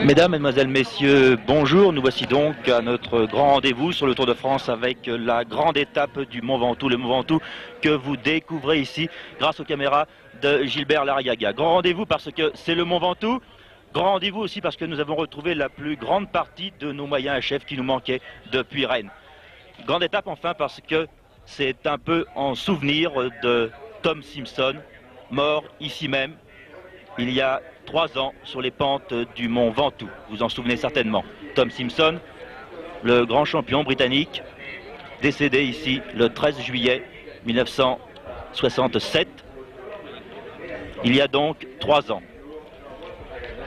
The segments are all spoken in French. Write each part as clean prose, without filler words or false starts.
Mesdames, Mesdemoiselles, Messieurs, bonjour. Nous voici donc à notre grand rendez-vous sur le Tour de France avec la grande étape du Mont Ventoux, le Mont Ventoux que vous découvrez ici grâce aux caméras de Gilbert Lariaga. Grand rendez-vous parce que c'est le Mont Ventoux. Grand rendez-vous aussi parce que nous avons retrouvé la plus grande partie de nos moyens HF qui nous manquaient depuis Rennes. Grande étape enfin parce que c'est un peu en souvenir de Tom Simpson, mort ici même il y a 3 ans sur les pentes du Mont Ventoux. Vous en souvenez certainement. Tom Simpson, le grand champion britannique, décédé ici le 13 juillet 1967. Il y a donc 3 ans.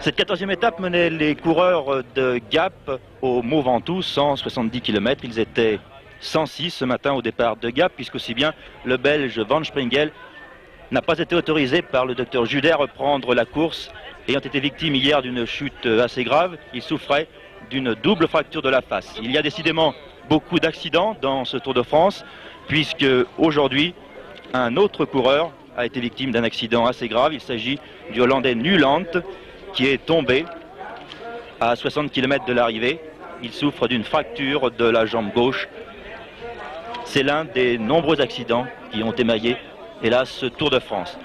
Cette 14e étape menait les coureurs de Gap au Mont Ventoux, 170 km. Ils étaient 106 ce matin au départ de Gap, puisqu'aussi bien le Belge Van Springel n'a pas été autorisé par le docteur Judet à reprendre la course, ayant été victime hier d'une chute assez grave. Il souffrait d'une double fracture de la face. Il y a décidément beaucoup d'accidents dans ce Tour de France, puisque aujourd'hui, un autre coureur a été victime d'un accident assez grave. Il s'agit du Hollandais Nuland, qui est tombé à 60 km de l'arrivée. Il souffre d'une fracture de la jambe gauche. C'est l'un des nombreux accidents qui ont émaillé, hélas, ce Tour de France.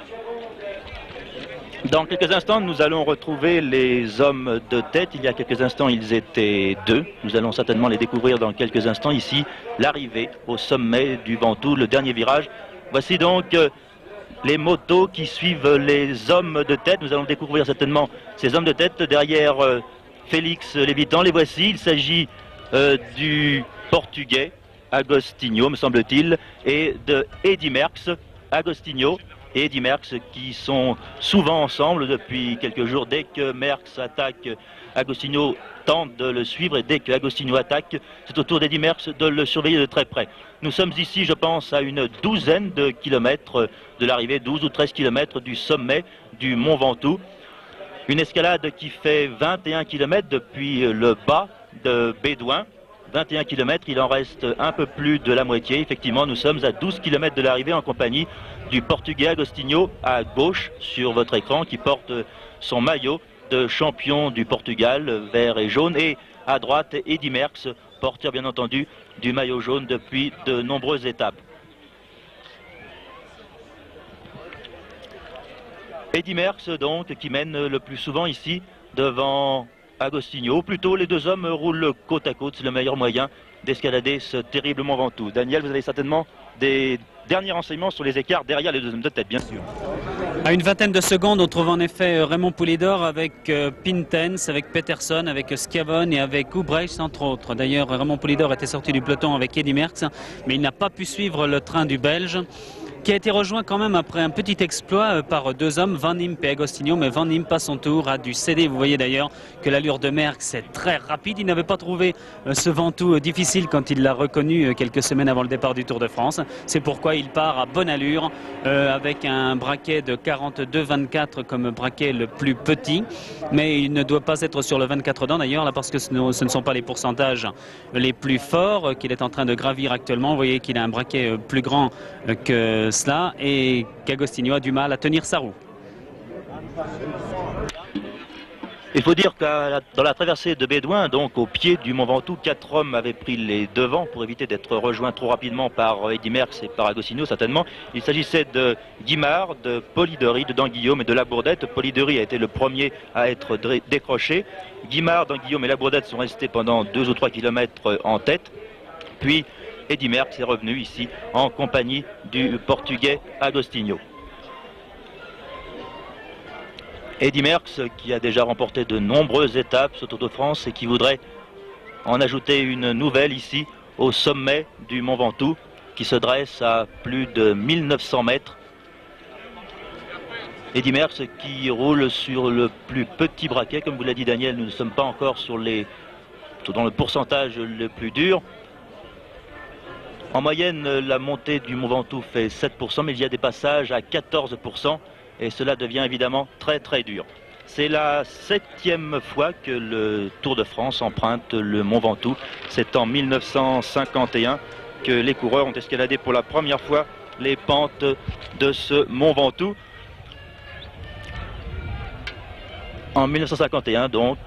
Dans quelques instants, nous allons retrouver les hommes de tête. Il y a quelques instants, ils étaient 2. Nous allons certainement les découvrir dans quelques instants. Ici, l'arrivée au sommet du Ventoux, le dernier virage. Voici donc les motos qui suivent les hommes de tête. Nous allons découvrir certainement ces hommes de tête derrière Félix Lévitan. Les voici. Il s'agit du Portugais Agostinho, me semble-t-il, et de Eddy Merckx. Agostinho et Eddy Merckx qui sont souvent ensemble depuis quelques jours. Dès que Merckx attaque, Agostinho tente de le suivre, et dès que Agostinho attaque, c'est au tour d'Eddy Merckx de le surveiller de très près. Nous sommes ici, je pense, à une douzaine de kilomètres de l'arrivée, 12 ou 13 kilomètres du sommet du Mont Ventoux. Une escalade qui fait 21 kilomètres depuis le bas de Bédouin. 21 km, il en reste un peu plus de la moitié. Effectivement, nous sommes à 12 km de l'arrivée en compagnie du Portugais Agostinho à gauche sur votre écran, qui porte son maillot de champion du Portugal, vert et jaune, et à droite Eddy Merckx, porteur bien entendu du maillot jaune depuis de nombreuses étapes. Eddy Merckx donc qui mène le plus souvent ici devant Agostinho. Plutôt, les deux hommes roulent côte à côte. C'est le meilleur moyen d'escalader ce terrible Mont Ventoux. Daniel, vous avez certainement des derniers renseignements sur les écarts derrière les deux hommes de tête, bien sûr. À une vingtaine de secondes, on trouve en effet Raymond Poulidor avec Pintens, avec Peterson, avec Schiavone et avec Ubrecht, entre autres. D'ailleurs, Raymond Poulidor était sorti du peloton avec Eddy Merckx, mais il n'a pas pu suivre le train du Belge, qui a été rejoint quand même après un petit exploit par deux hommes, Van Impe et Agostinho, mais Van Impe à son tour a dû céder. Vous voyez d'ailleurs que l'allure de Merckx est très rapide. Il n'avait pas trouvé ce Ventoux difficile quand il l'a reconnu quelques semaines avant le départ du Tour de France. C'est pourquoi il part à bonne allure avec un braquet de 42-24 comme braquet le plus petit, mais il ne doit pas être sur le 24 dents d'ailleurs là, parce que ce ne sont pas les pourcentages les plus forts qu'il est en train de gravir actuellement. Vous voyez qu'il a un braquet plus grand que cela et qu'Agostinho a du mal à tenir sa roue. Il faut dire que dans la traversée de Bédouin, donc au pied du Mont Ventoux, 4 hommes avaient pris les devants pour éviter d'être rejoints trop rapidement par Eddy Merckx et par Agostinho certainement. Il s'agissait de Guimard, de Polidori, de Danguillaume et de Labourdette. Polidori a été le premier à être décroché. Guimard, Danguillaume et Labourdette sont restés pendant 2 ou 3 kilomètres en tête. Puis Eddy Merckx est revenu ici en compagnie du Portugais Agostinho. Eddy Merckx qui a déjà remporté de nombreuses étapes ce Tour de France et qui voudrait en ajouter une nouvelle ici au sommet du Mont Ventoux qui se dresse à plus de 1900 mètres. Eddy Merckx qui roule sur le plus petit braquet, comme vous l'a dit Daniel, nous ne sommes pas encore dans le pourcentage le plus dur. En moyenne, la montée du Mont Ventoux fait 7%, mais il y a des passages à 14%, et cela devient évidemment très très dur. C'est la 7e fois que le Tour de France emprunte le Mont Ventoux. C'est en 1951 que les coureurs ont escaladé pour la première fois les pentes de ce Mont Ventoux. En 1951 donc,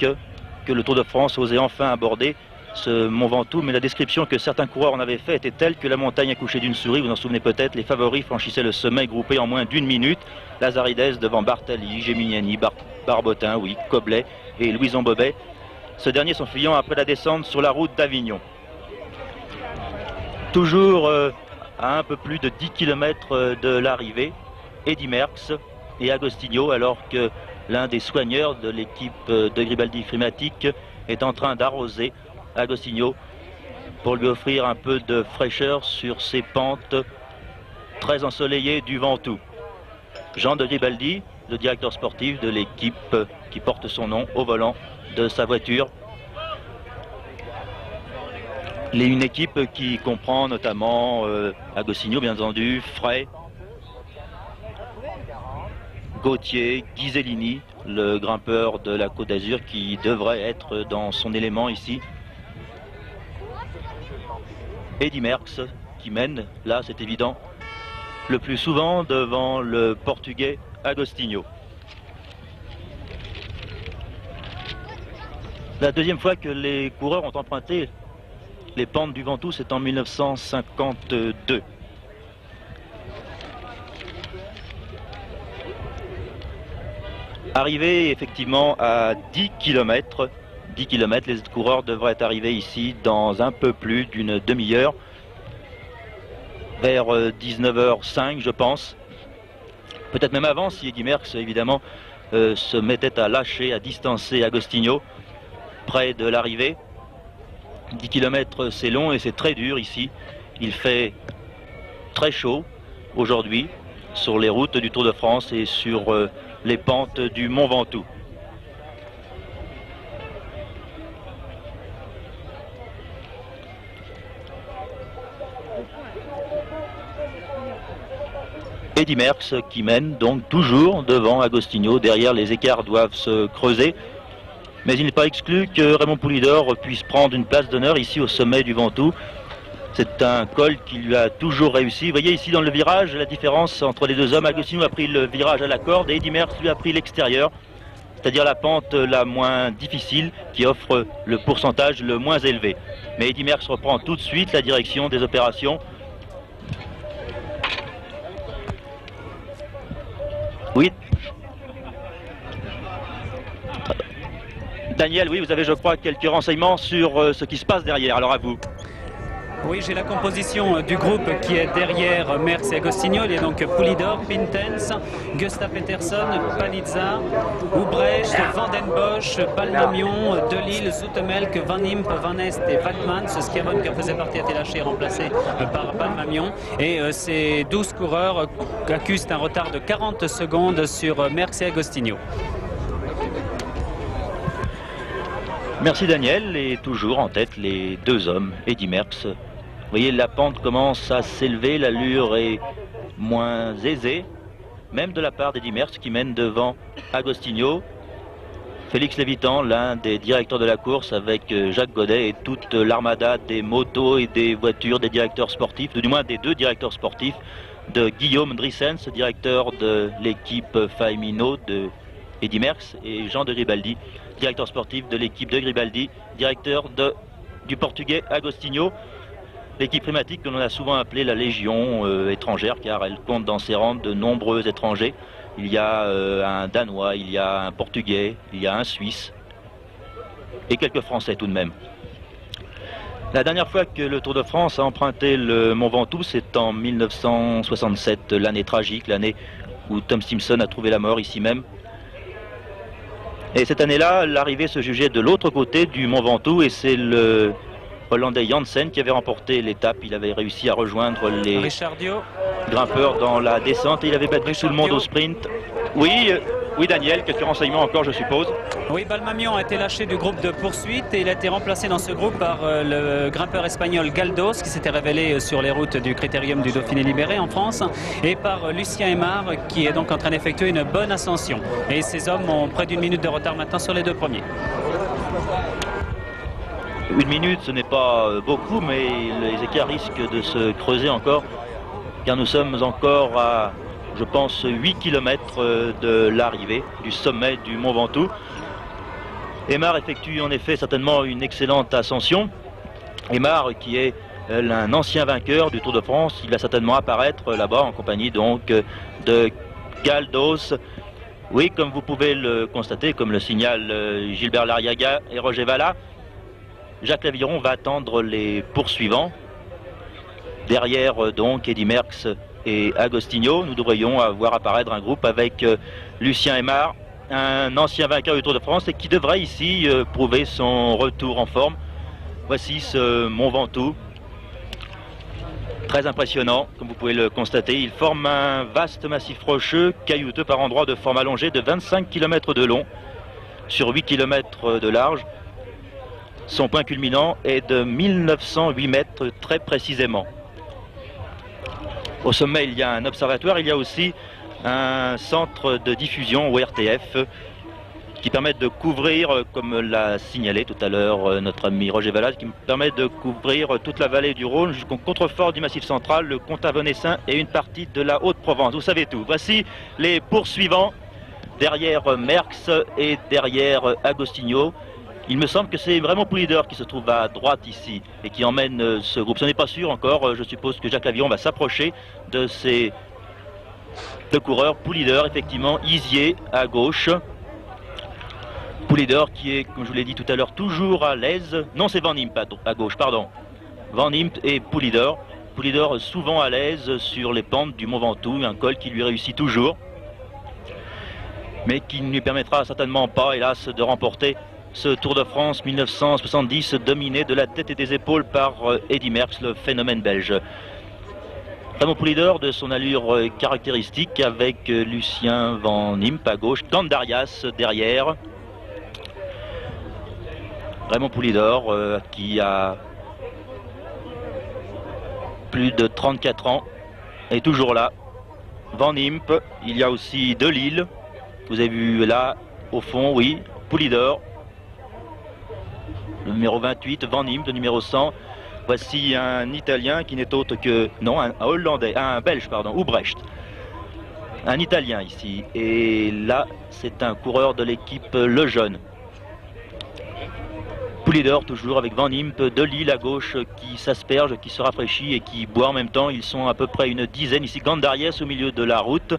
que le Tour de France osait enfin aborder ce Mont Ventoux, mais la description que certains coureurs en avaient fait était telle que la montagne accouchait d'une souris. Vous en souvenez peut-être, les favoris franchissaient le sommet groupé en moins d'1 minute. Lazaridès devant Bartali, Geminiani, Barbotin, oui, Coblet et Louison Bobet. Ce dernier s'enfuyant après la descente sur la route d'Avignon. Toujours à un peu plus de 10 km de l'arrivée, Eddy Merckx et Agostinho, alors que l'un des soigneurs de l'équipe de Gribaldi Frimatic est en train d'arroser Agostinho pour lui offrir un peu de fraîcheur sur ces pentes très ensoleillées du Ventoux. Jean de Gribaldi, le directeur sportif de l'équipe qui porte son nom au volant de sa voiture. Une équipe qui comprend notamment Agostinho, bien entendu, Frey, Gauthier, Ghisellini, le grimpeur de la Côte d'Azur qui devrait être dans son élément ici. Eddy Merckx qui mène, là c'est évident, le plus souvent devant le Portugais Agostinho. La deuxième fois que les coureurs ont emprunté les pentes du Ventoux, c'est en 1952. Arrivé effectivement à 10 km, les coureurs devraient arriver ici dans un peu plus d'une demi-heure, vers 19h05 je pense, peut-être même avant si Eddy Merckx évidemment se mettait à lâcher, à distancer Agostinho près de l'arrivée. 10 km c'est long et c'est très dur ici, il fait très chaud aujourd'hui sur les routes du Tour de France et sur les pentes du Mont Ventoux. Eddy Merckx qui mène donc toujours devant Agostinho. Derrière, les écarts doivent se creuser. Mais il n'est pas exclu que Raymond Poulidor puisse prendre une place d'honneur ici au sommet du Ventoux. C'est un col qui lui a toujours réussi. Vous voyez ici dans le virage la différence entre les deux hommes. Agostinho a pris le virage à la corde et Eddy Merckx lui a pris l'extérieur, c'est-à-dire la pente la moins difficile qui offre le pourcentage le moins élevé. Mais Eddy Merckx reprend tout de suite la direction des opérations. Oui. Daniel, oui, vous avez, je crois, quelques renseignements sur ce qui se passe derrière. Alors à vous. Oui, j'ai la composition du groupe qui est derrière Merckx et Agostinho. Il y a donc Poulidor, Pintens, Gustav Peterson, Panizza, Ubrecht, Van den Bosch, Balmamion, Delille, Zoetemelk, Van Impe, Van Est et Wachtman. Ce Schiavone qui en faisait partie a été lâché, remplacé par Balmamion. Et ces 12 coureurs accusent un retard de 40 secondes sur Merckx et Agostinho. Merci Daniel, et toujours en tête les deux hommes, Eddy Merckx. Vous voyez, la pente commence à s'élever, l'allure est moins aisée, même de la part d'Eddy Merckx qui mène devant Agostinho. Félix Lévitan, l'un des directeurs de la course, avec Jacques Godet et toute l'armada des motos et des voitures, des directeurs sportifs, du moins des deux directeurs sportifs, de Guillaume Drissens, directeur de l'équipe Faemino de Eddy Merckx, et Jean de Gribaldi, directeur sportif de l'équipe de Gribaldi, directeur du Portugais Agostinho. L'équipe Frimatic que l'on a souvent appelée la Légion étrangère, car elle compte dans ses rangs de nombreux étrangers. Il y a un Danois, il y a un Portugais, il y a un Suisse et quelques Français tout de même. La dernière fois que le Tour de France a emprunté le Mont Ventoux, c'est en 1967, l'année tragique, l'année où Tom Simpson a trouvé la mort ici même. Et cette année-là, l'arrivée se jugeait de l'autre côté du Mont Ventoux et c'est le Hollandais Janssen qui avait remporté l'étape. Il avait réussi à rejoindre les grimpeurs dans la descente et il avait battu tout le monde au sprint. Oui, Daniel, quelques renseignements encore, je suppose. Oui, Balmamion a été lâché du groupe de poursuite et il a été remplacé dans ce groupe par le grimpeur espagnol Galdos qui s'était révélé sur les routes du Critérium du Dauphiné Libéré en France et par Lucien Aymar qui est donc en train d'effectuer une bonne ascension. Et ces hommes ont près d'une minute de retard maintenant sur les deux premiers. Une minute, ce n'est pas beaucoup, mais les écarts risquent de se creuser encore, car nous sommes encore à, je pense, 8 km de l'arrivée du sommet du Mont Ventoux. Aymar effectue en effet certainement une excellente ascension. Aymar qui est un ancien vainqueur du Tour de France, il va certainement apparaître là-bas en compagnie donc de Galdos. Oui, comme vous pouvez le constater, comme le signale Gilbert Lariaga et Roger Valla, Jacques Laviron va attendre les poursuivants. Derrière donc Eddy Merckx et Agostinho, nous devrions voir apparaître un groupe avec Lucien Aymar, un ancien vainqueur du Tour de France et qui devrait ici prouver son retour en forme. Voici ce Mont Ventoux, très impressionnant, comme vous pouvez le constater. Il forme un vaste massif rocheux, caillouteux par endroits, de forme allongée de 25 km de long sur 8 km de large. Son point culminant est de 1908 mètres très précisément. Au sommet, il y a un observatoire, il y a aussi un centre de diffusion ORTF qui permet de couvrir, comme l'a signalé tout à l'heure notre ami Roger Valla, qui permet de couvrir toute la vallée du Rhône jusqu'au contrefort du Massif central, le Comte-Avesnes et une partie de la Haute-Provence. Vous savez tout. Voici les poursuivants derrière Merckx et derrière Agostinho. Il me semble que c'est vraiment Poulidor qui se trouve à droite ici et qui emmène ce groupe. Ce n'est pas sûr encore. Je suppose que Jacques Laviron va s'approcher de ces deux coureurs. Poulidor, effectivement, Isier à gauche. Poulidor qui est, comme je vous l'ai dit tout à l'heure, toujours à l'aise. Non, c'est Van Impe à gauche, pardon. Van Impe et Poulidor. Poulidor souvent à l'aise sur les pentes du Mont Ventoux, un col qui lui réussit toujours, mais qui ne lui permettra certainement pas, hélas, de remporter ce Tour de France 1970 dominé de la tête et des épaules par Eddy Merckx, le phénomène belge. Raymond Poulidor de son allure caractéristique avec Lucien Van Impe à gauche, Gandarias derrière. Raymond Poulidor qui a plus de 34 ans est toujours là. Van Impe, il y a aussi Delisle. Vous avez vu là au fond, oui, Poulidor. Le numéro 28, Van Impe, le numéro 100. Voici un Italien qui n'est autre que... Non, un Hollandais, un Belge, pardon, Ubrecht. Un Italien ici. Et là, c'est un coureur de l'équipe Lejeune. Poulidor toujours avec Van Impe, Delisle à gauche qui s'asperge, qui se rafraîchit et qui boit en même temps. Ils sont à peu près une dizaine ici. Gandarias au milieu de la route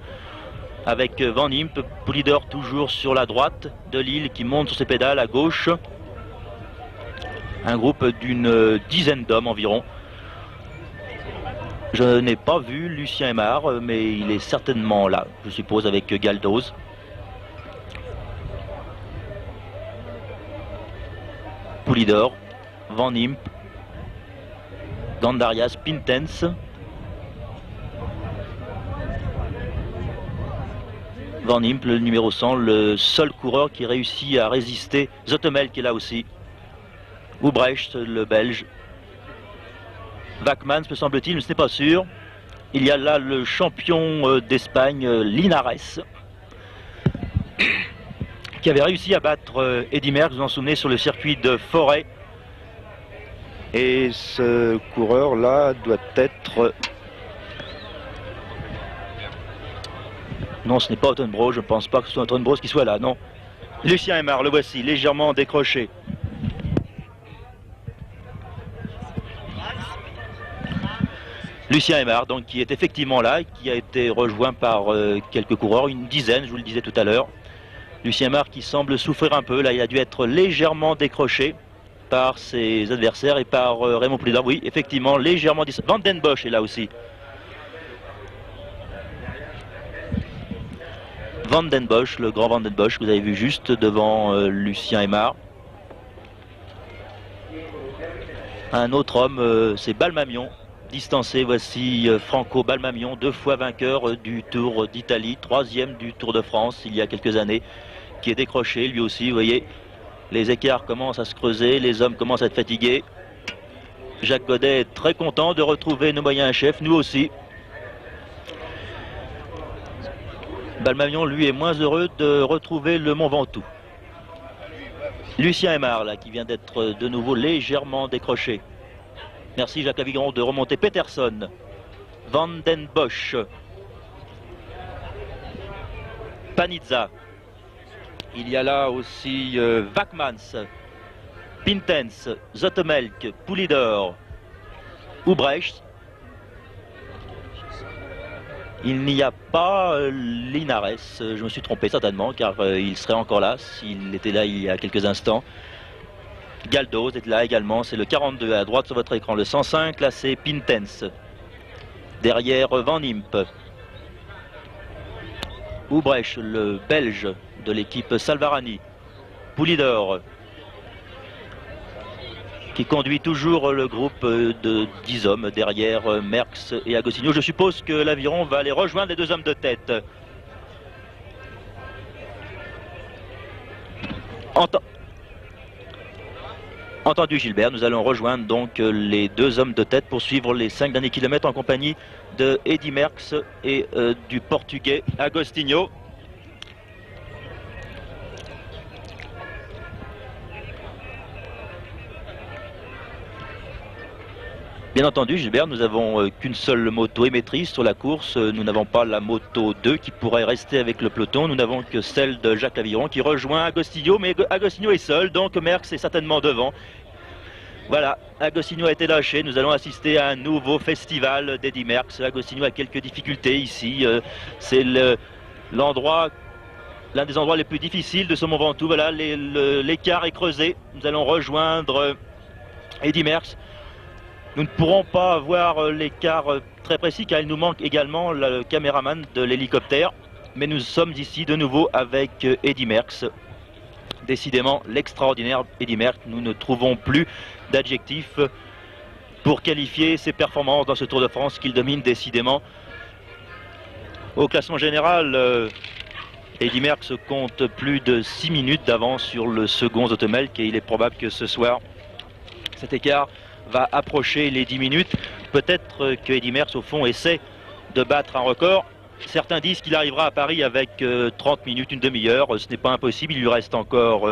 avec Van Impe. Poulidor toujours sur la droite. Delisle qui monte sur ses pédales à gauche. Un groupe d'une dizaine d'hommes environ. Je n'ai pas vu Lucien Aymar, mais il est certainement là, je suppose, avec Galdos. Poulidor, Van Impe, Gandarias, Pintens. Van Impe, le numéro 100, le seul coureur qui réussit à résister. Zoetemelk qui est là aussi. Ubrecht, le Belge. Wackmans, me semble-t-il, mais ce n'est pas sûr. Il y a là le champion d'Espagne, Linares, qui avait réussi à battre Eddy Merckx, vous vous en souvenez, sur le circuit de Forêt. Et ce coureur-là doit être... Non, ce n'est pas Ottenbro, je ne pense pas que ce soit Ottenbro qui soit là, non. Lucien Aymar, le voici, légèrement décroché. Lucien Aymar, donc, qui est effectivement là, qui a été rejoint par quelques coureurs, une dizaine, je vous le disais tout à l'heure. Lucien Aymar qui semble souffrir un peu, là il a dû être légèrement décroché par ses adversaires et par Raymond Poulidor. Oui, effectivement, légèrement... Van den Bosch est là aussi. Van den Bosch, le grand Van den Bosch, vous avez vu juste devant Lucien Aymar. Un autre homme, c'est Balmamion. Distancé, voici Franco Balmamion, 2 fois vainqueur du Tour d'Italie, 3e du Tour de France il y a quelques années, qui est décroché lui aussi. Vous voyez, les écarts commencent à se creuser, les hommes commencent à être fatigués. Jacques Godet est très content de retrouver nos moyens chefs, nous aussi. Balmamion, lui, est moins heureux de retrouver le Mont Ventoux. Lucien Aymar, là, qui vient d'être de nouveau légèrement décroché. Merci Jacques Laviron de remonter. Peterson, Van den Bosch, Panizza, Il y a là aussi Vakmans, Pintens, Zotemelk, Poulidor, Ubrecht. Il n'y a pas Linares, je me suis trompé certainement car il serait encore là s'il était là il y a quelques instants. Galdos est là également, c'est le 42 à droite sur votre écran. Le 105, là c'est Pintens. Derrière Van Imp. Ubrecht, le belge de l'équipe Salvarani. Poulidor, qui conduit toujours le groupe de 10 hommes derrière Merckx et Agostinho. Je suppose que l'aviron va aller rejoindre les deux hommes de tête. Entendu Gilbert, nous allons rejoindre donc les deux hommes de tête pour suivre les 5 derniers kilomètres en compagnie de Eddy Merckx et du Portugais Agostinho. Bien entendu Gilbert, nous n'avons qu'une seule moto émettrice sur la course. Nous n'avons pas la moto 2 qui pourrait rester avec le peloton. Nous n'avons que celle de Jacques Aviron qui rejoint Agostinho, mais Agostinho est seul, donc Merckx est certainement devant. Voilà, Agostinho a été lâché. Nous allons assister à un nouveau festival d'Eddy Merckx. Agostinho a quelques difficultés ici. C'est l'endroit, l'un des endroits les plus difficiles de ce Mont Ventoux. Voilà, l'écart est creusé. Nous allons rejoindre Eddy Merckx. Nous ne pourrons pas voir l'écart très précis car il nous manque également le caméraman de l'hélicoptère. Mais nous sommes ici de nouveau avec Eddy Merckx. Décidément l'extraordinaire Eddy Merckx. Nous ne trouvons plus d'adjectifs pour qualifier ses performances dans ce Tour de France qu'il domine décidément. Au classement général, Eddy Merckx compte plus de 6 minutes d'avance sur le second Zotemelk et il est probable que ce soir cet écart va approcher les 10 minutes. Peut-être que Eddy Merckx au fond essaie de battre un record. Certains disent qu'il arrivera à Paris avec 30 minutes, une demi-heure. Ce n'est pas impossible, il lui reste encore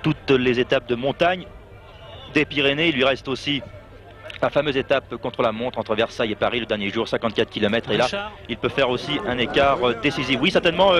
toutes les étapes de montagne des Pyrénées. Il lui reste aussi la fameuse étape contre la montre entre Versailles et Paris le dernier jour, 54 km. Et là, il peut faire aussi un écart décisif. Oui, certainement,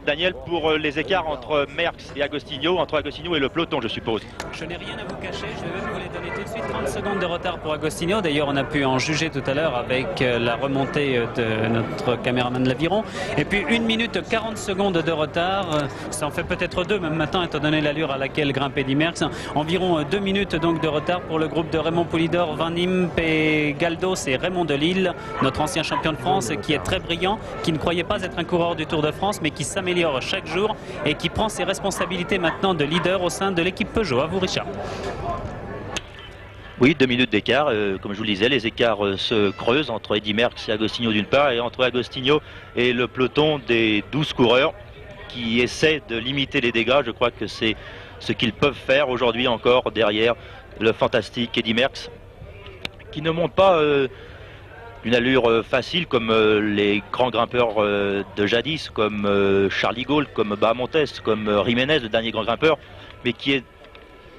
Daniel, pour les écarts entre Merckx et Agostinho, entre Agostinho et le peloton, je suppose. Je n'ai rien à vous cacher, je vais même vous les donner tout de suite. 30 secondes de retard pour Agostinho. D'ailleurs, on a pu en juger tout à l'heure avec la remontée de notre caméraman de l'Aviron. Et puis 1 minute 40 secondes de retard. Ça en fait peut-être 2, même maintenant, étant donné l'allure à laquelle grimpe Eddy Merckx. Environ 2 minutes donc de retard pour le groupe de Raymond Poulidor, Van Imp et Galdos et Raymond Delille, notre ancien champion de France qui est très brillant, qui ne croyait pas être un coureur du Tour de France, mais qui s'améliore chaque jour et qui prend ses responsabilités maintenant de leader au sein de l'équipe Peugeot. À vous, Richard. Oui, 2 minutes d'écart. Comme je vous le disais, les écarts se creusent entre Eddy Merckx et Agostinho d'une part, et entre Agostinho et le peloton des 12 coureurs qui essaient de limiter les dégâts. Je crois que c'est ce qu'ils peuvent faire aujourd'hui encore derrière le fantastique Eddy Merckx, qui ne monte pas une allure facile comme les grands grimpeurs de jadis, comme Charlie Gaulle, comme Bahamontes, comme Jiménez, le dernier grand grimpeur, mais qui est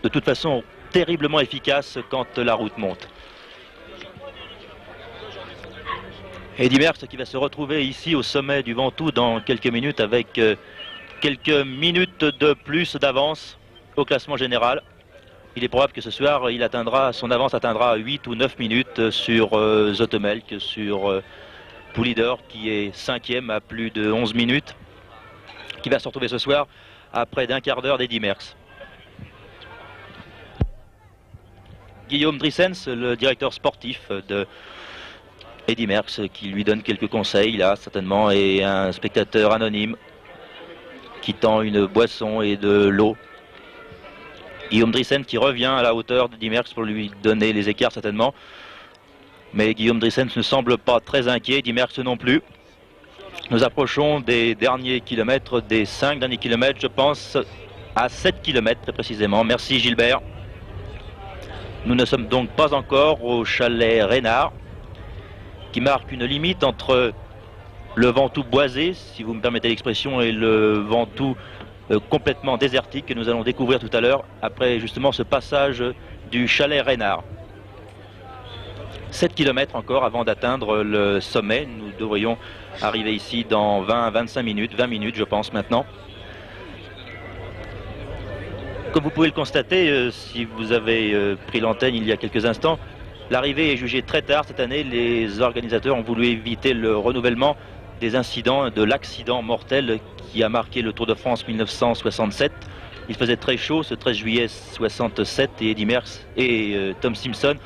de toute façon terriblement efficace quand la route monte. Eddy Merckx qui va se retrouver ici au sommet du Ventoux dans quelques minutes avec quelques minutes de plus d'avance au classement général. Il est probable que ce soir, son avance atteindra 8 ou 9 minutes sur Zotemelk, sur Poulidor, qui est 5e à plus de 11 minutes, qui va se retrouver ce soir à près d'un quart d'heure d'Eddy Merckx. Guillaume Drissens, le directeur sportif de Eddy Merckx, qui lui donne quelques conseils, là, certainement, et un spectateur anonyme qui tend une boisson et de l'eau. Guillaume Drissens qui revient à la hauteur d'Eddy Merckx pour lui donner les écarts certainement. Mais Guillaume Drissens ne semble pas très inquiet, Eddy Merckx non plus. Nous approchons des derniers kilomètres, des 5 derniers kilomètres, je pense à 7 km très précisément. Merci Gilbert. Nous ne sommes donc pas encore au chalet Reynard, qui marque une limite entre le Ventoux boisé, si vous me permettez l'expression, et le Ventoux complètement désertique que nous allons découvrir tout à l'heure après justement ce passage du chalet Reynard. 7 km encore avant d'atteindre le sommet. Nous devrions arriver ici dans 20-25 minutes, 20 minutes je pense maintenant. Comme vous pouvez le constater, si vous avez pris l'antenne il y a quelques instants, l'arrivée est jugée très tard cette année. Les organisateurs ont voulu éviter le renouvellement des incidents, de l'accident mortel qui a marqué le Tour de France 1967. Il faisait très chaud ce 13 juillet 67 et Eddy Merckx et Tom Simpson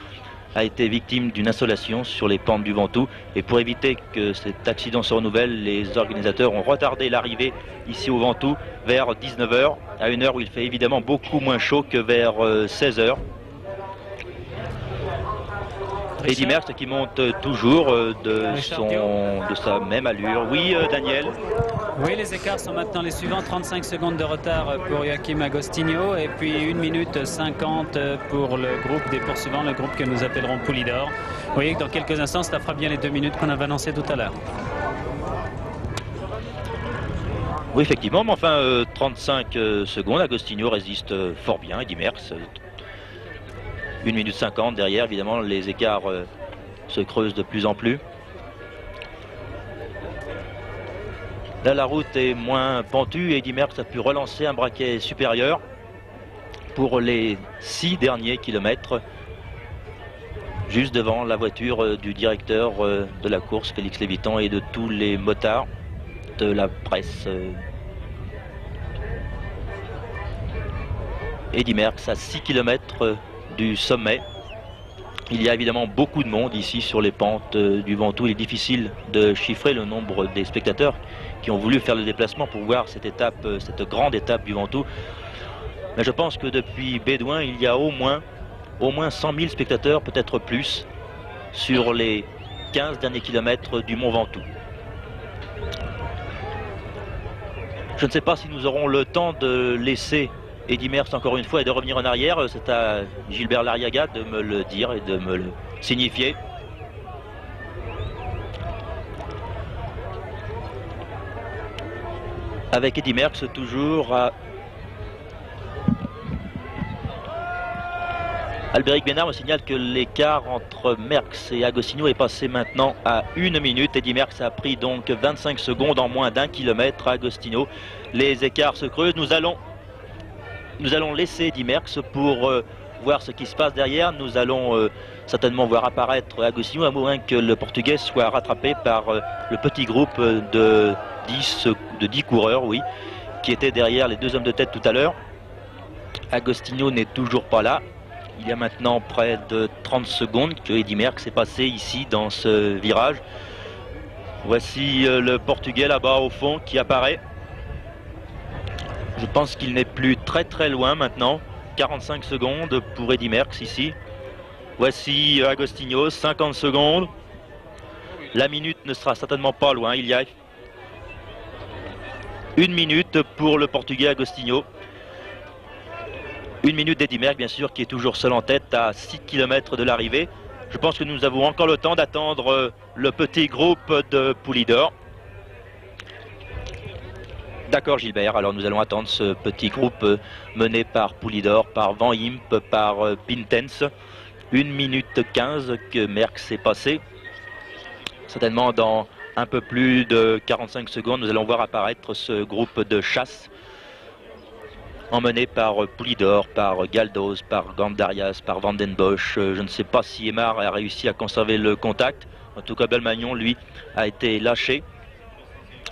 a été victime d'une insolation sur les pentes du Ventoux. Et pour éviter que cet accident se renouvelle, les organisateurs ont retardé l'arrivée ici au Ventoux vers 19 h, à une heure où il fait évidemment beaucoup moins chaud que vers 16 h. Eddy Merckx qui monte toujours de sa même allure. Oui, Daniel. Oui, les écarts sont maintenant les suivants. 35 secondes de retard pour Joachim Agostinho et puis 1 minute 50 pour le groupe des poursuivants, le groupe que nous appellerons Poulidor. Vous voyez que dans quelques instants, ça fera bien les 2 minutes qu'on avait annoncées tout à l'heure. Oui, effectivement, mais enfin, 35 secondes, Agostinho résiste fort bien. Eddy Merckx, 1 minute 50 derrière, évidemment, les écarts se creusent de plus en plus. Là, la route est moins pentue et Eddy Merckx a pu relancer un braquet supérieur pour les 6 derniers kilomètres, juste devant la voiture du directeur de la course, Félix Lévitan, et de tous les motards de la presse. Eddy Merckx à 6 km du sommet. Il y a évidemment beaucoup de monde ici sur les pentes du Ventoux. Il est difficile de chiffrer le nombre des spectateurs qui ont voulu faire le déplacement pour voir cette étape, cette grande étape du Ventoux. Mais je pense que depuis Bédouin, il y a au moins 100 000 spectateurs, peut-être plus, sur les 15 derniers kilomètres du Mont Ventoux. Je ne sais pas si nous aurons le temps de laisser Eddy Merckx encore une fois et de revenir en arrière. C'est à Gilbert Lariaga de me le dire et de me le signifier. Avec Eddy Merckx toujours à Albéric Bénard me signale que l'écart entre Merckx et Agostinho est passé maintenant à 1 minute. Eddy Merckx a pris donc 25 secondes en moins d'1 kilomètre à Agostinho. Les écarts se creusent. Nous allons laisser Eddy Merckx pour voir ce qui se passe derrière. Nous allons certainement voir apparaître Agostinho, à moins que le Portugais soit rattrapé par le petit groupe de 10 coureurs, oui, qui étaient derrière les 2 hommes de tête tout à l'heure. Agostinho n'est toujours pas là. Il y a maintenant près de 30 secondes que Eddy Merckx est passé ici dans ce virage. Voici le Portugais là-bas au fond qui apparaît. Je pense qu'il n'est plus très loin maintenant. 45 secondes pour Eddy Merckx ici. Voici Agostinho, 50 secondes. La minute ne sera certainement pas loin. Il y a 1 minute pour le Portugais Agostinho. 1 minute d'Eddy Merckx, bien sûr, qui est toujours seul en tête à 6 km de l'arrivée. Je pense que nous avons encore le temps d'attendre le petit groupe de Poulidor. D'accord Gilbert, alors nous allons attendre ce petit groupe mené par Poulidor, par Van Impe, par Pintens. 1 minute 15 que Merckx est passé. Certainement dans un peu plus de 45 secondes, nous allons voir apparaître ce groupe de chasse emmené par Poulidor, par Galdos, par Gandarias, par Van den Bosch. Je ne sais pas si Aymar a réussi à conserver le contact. En tout cas, Belmagnon, lui, a été lâché.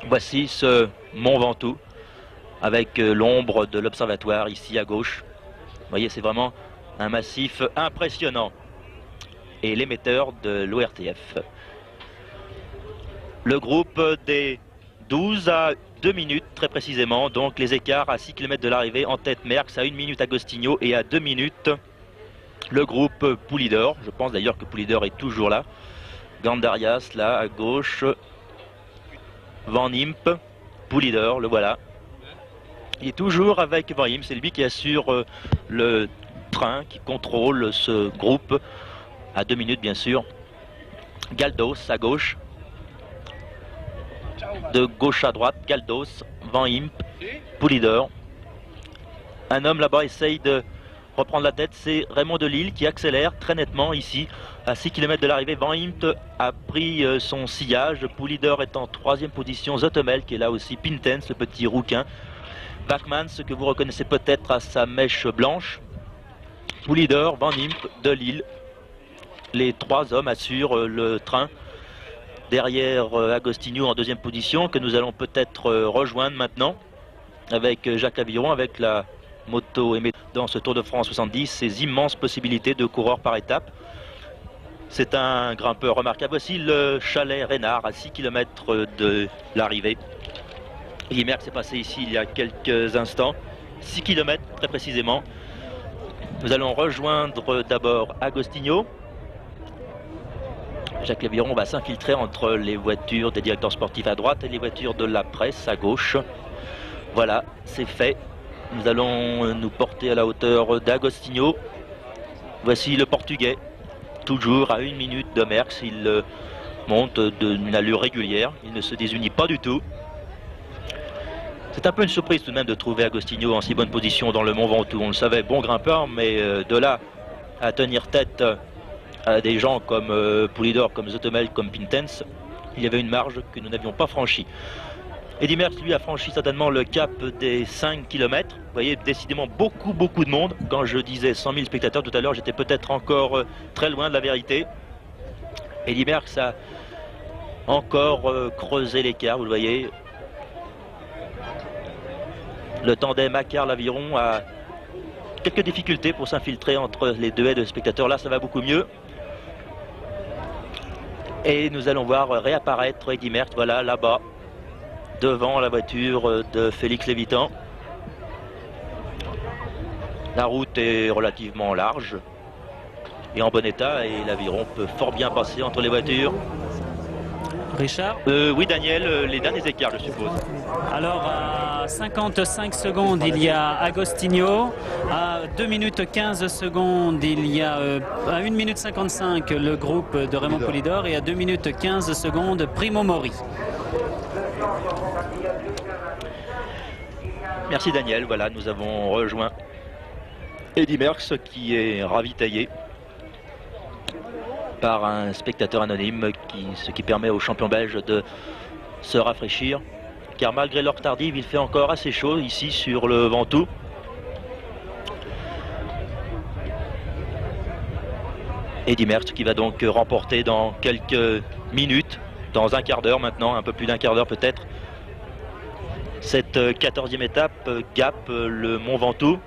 Voici ce Mont Ventoux avec l'ombre de l'observatoire ici à gauche. Vous voyez, c'est vraiment un massif impressionnant. Et l'émetteur de l'ORTF. Le groupe des 12 à 2 minutes très précisément, donc les écarts à 6 km de l'arrivée. En tête Merckx, à 1 minute Agostinho et à 2 minutes le groupe Poulidor. Je pense d'ailleurs que Poulidor est toujours là. Gandarias là à gauche, Van Impe, Poulidor, le voilà. Il est toujours avec Van Impe, c'est lui qui assure le train, qui contrôle ce groupe à 2 minutes bien sûr. Galdos à gauche. De gauche à droite, Galdos, Van Impe, Poulidor. Un homme là-bas essaye de reprendre la tête, c'est Raymond Delille qui accélère très nettement ici. À 6 km de l'arrivée, Van Impe a pris son sillage. Poulidor est en 3e position, Zotomel qui est là aussi, Pintens, le petit rouquin. Bachmann, ce que vous reconnaissez peut-être à sa mèche blanche. Poulidor, Van Impe, de Lille. Les trois hommes assurent le train. Derrière Agostinho en deuxième position, que nous allons peut-être rejoindre maintenant avec Jacques Aviron, avec la moto aimée dans ce Tour de France 70, ces immenses possibilités de coureurs par étape. C'est un grimpeur remarquable. Voici le chalet Reynard à 6 km de l'arrivée. Eddy Merckx est passé ici il y a quelques instants, 6 km très précisément. Nous allons rejoindre d'abord Agostinho. Jacques Aviron va s'infiltrer entre les voitures des directeurs sportifs à droite et les voitures de la presse à gauche. Voilà, c'est fait. Nous allons nous porter à la hauteur d'Agostinho. Voici le Portugais, toujours à 1 minute de Merckx. Il monte d'une allure régulière, il ne se désunit pas du tout. C'est un peu une surprise tout de même de trouver Agostinho en si bonne position dans le Mont Ventoux. On le savait, bon grimpeur, mais de là à tenir tête à des gens comme Poulidor, comme Zoetemelk, comme Pintens, il y avait une marge que nous n'avions pas franchie. Eddy Merckx, lui, a franchi certainement le cap des 5 km. Vous voyez, décidément beaucoup de monde. Quand je disais 100 000 spectateurs tout à l'heure, j'étais peut-être encore très loin de la vérité. Eddy Merckx a encore creusé l'écart, vous le voyez. Le tandem Makar-Aviron a quelques difficultés pour s'infiltrer entre les deux haies de spectateurs. Là, ça va beaucoup mieux. Et nous allons voir réapparaître Eddy Merckx, voilà, là-bas, devant la voiture de Félix Lévitan. La route est relativement large et en bon état, et l'Aviron peut fort bien passer entre les voitures. Richard? Oui, Daniel, les derniers écarts, je suppose. Alors, à 55 secondes, il y a Agostinho. À 2 minutes 15 secondes, il y a à 1 minute 55 le groupe de Raymond Poulidor. Et à 2 minutes 15 secondes, Primo Mori. Merci Daniel. Voilà, nous avons rejoint Eddy Merckx qui est ravitaillé par un spectateur anonyme, ce qui permet aux champions belges de se rafraîchir. Car malgré l'heure tardive, il fait encore assez chaud ici sur le Ventoux. Eddy Merckx qui va donc remporter dans quelques minutes, dans un quart d'heure maintenant, un peu plus d'un quart d'heure peut-être, cette 14e étape, Gap, le Mont Ventoux.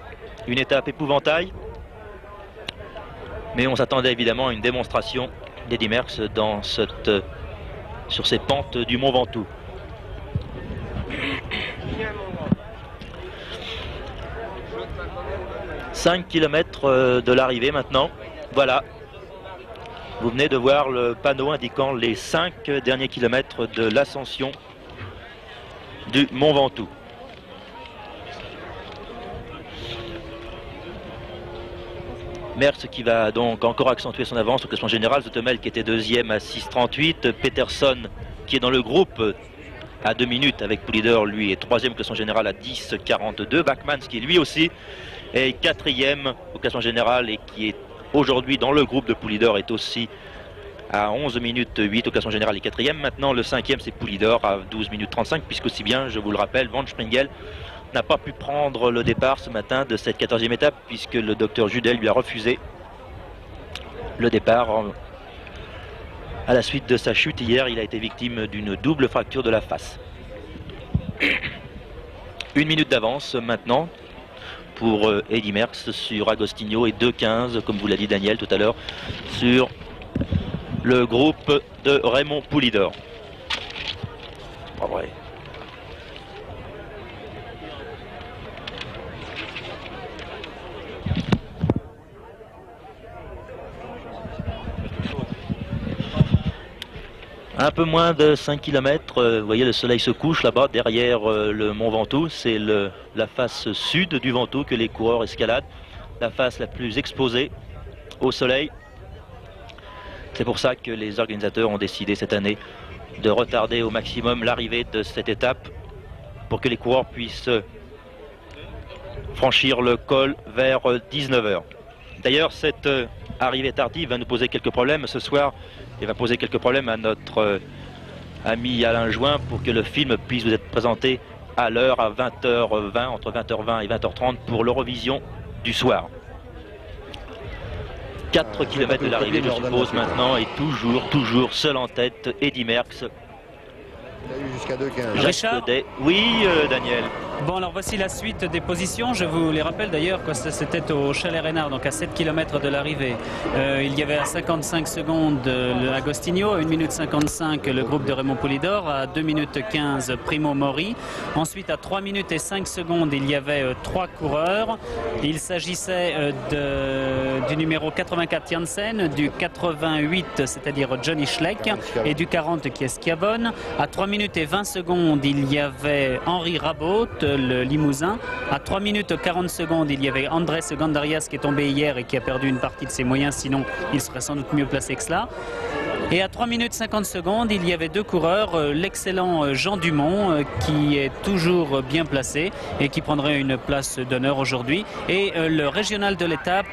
Une étape épouvantail. Mais on s'attendait évidemment à une démonstration d'Eddy Merckx sur ces pentes du Mont Ventoux. « 5 km de l'arrivée maintenant. Voilà. Vous venez de voir le panneau indiquant les 5 derniers kilomètres de l'ascension du Mont Ventoux. Merckx qui va donc encore accentuer son avance au classement général. Zoetemelk qui était deuxième à 6,38. Peterson qui est dans le groupe à 2 minutes avec Poulidor, lui est troisième au classement général à 10,42. Bachmann qui lui aussi est quatrième au classement général et qui est aujourd'hui dans le groupe de Poulidor est aussi à 11 minutes 8 au classement général et quatrième. Maintenant le cinquième c'est Poulidor à 12 minutes 35 puisqu'aussi bien, je vous le rappelle, Van Springel n'a pas pu prendre le départ ce matin de cette 14e étape puisque le docteur Judel lui a refusé le départ à la suite de sa chute hier. Il a été victime d'une double fracture de la face. 1 minute d'avance maintenant pour Eddy Merckx sur Agostinho et 2,15 comme vous l'a dit Daniel tout à l'heure sur le groupe de Raymond Poulidor. Pas vrai. Un peu moins de 5 km, vous voyez le soleil se couche là-bas derrière le Mont Ventoux. C'est la face sud du Ventoux que les coureurs escaladent, la face la plus exposée au soleil. C'est pour ça que les organisateurs ont décidé cette année de retarder au maximum l'arrivée de cette étape pour que les coureurs puissent franchir le col vers 19 h. D'ailleurs, cette arrivée tardive va nous poser quelques problèmes ce soir et va poser quelques problèmes à notre ami Alain Join pour que le film puisse vous être présenté à l'heure à 20h20, entre 20h20 et 20h30 pour l'Eurovision du soir. 4 km de l'arrivée, je suppose, maintenant, et toujours seul en tête, Eddy Merckx. Il a eu jusqu'à 2,15. Richard. Oui, Daniel. Bon, alors voici la suite des positions. Je vous les rappelle d'ailleurs que c'était au Chalet Reynard, donc à 7 km de l'arrivée. Il y avait à 55 secondes le Agostinho, à 1 minute 55 le groupe de Raymond Poulidor, à 2 minutes 15 Primo Mori. Ensuite, à 3 minutes et 5 secondes, il y avait 3 coureurs. Il s'agissait du numéro 84 Janssen, du 88, c'est-à-dire Johnny Schleck, et du 40 qui est Schiavone. À 3 minutes et 20 secondes, il y avait Henri Rabot, le Limousin. À 3 minutes 40 secondes, il y avait Andrés Gandarias qui est tombé hier et qui a perdu une partie de ses moyens, sinon il serait sans doute mieux placé que cela. Et à 3 minutes 50 secondes, il y avait 2 coureurs, l'excellent Jean Dumont qui est toujours bien placé et qui prendrait une place d'honneur aujourd'hui, et le régional de l'étape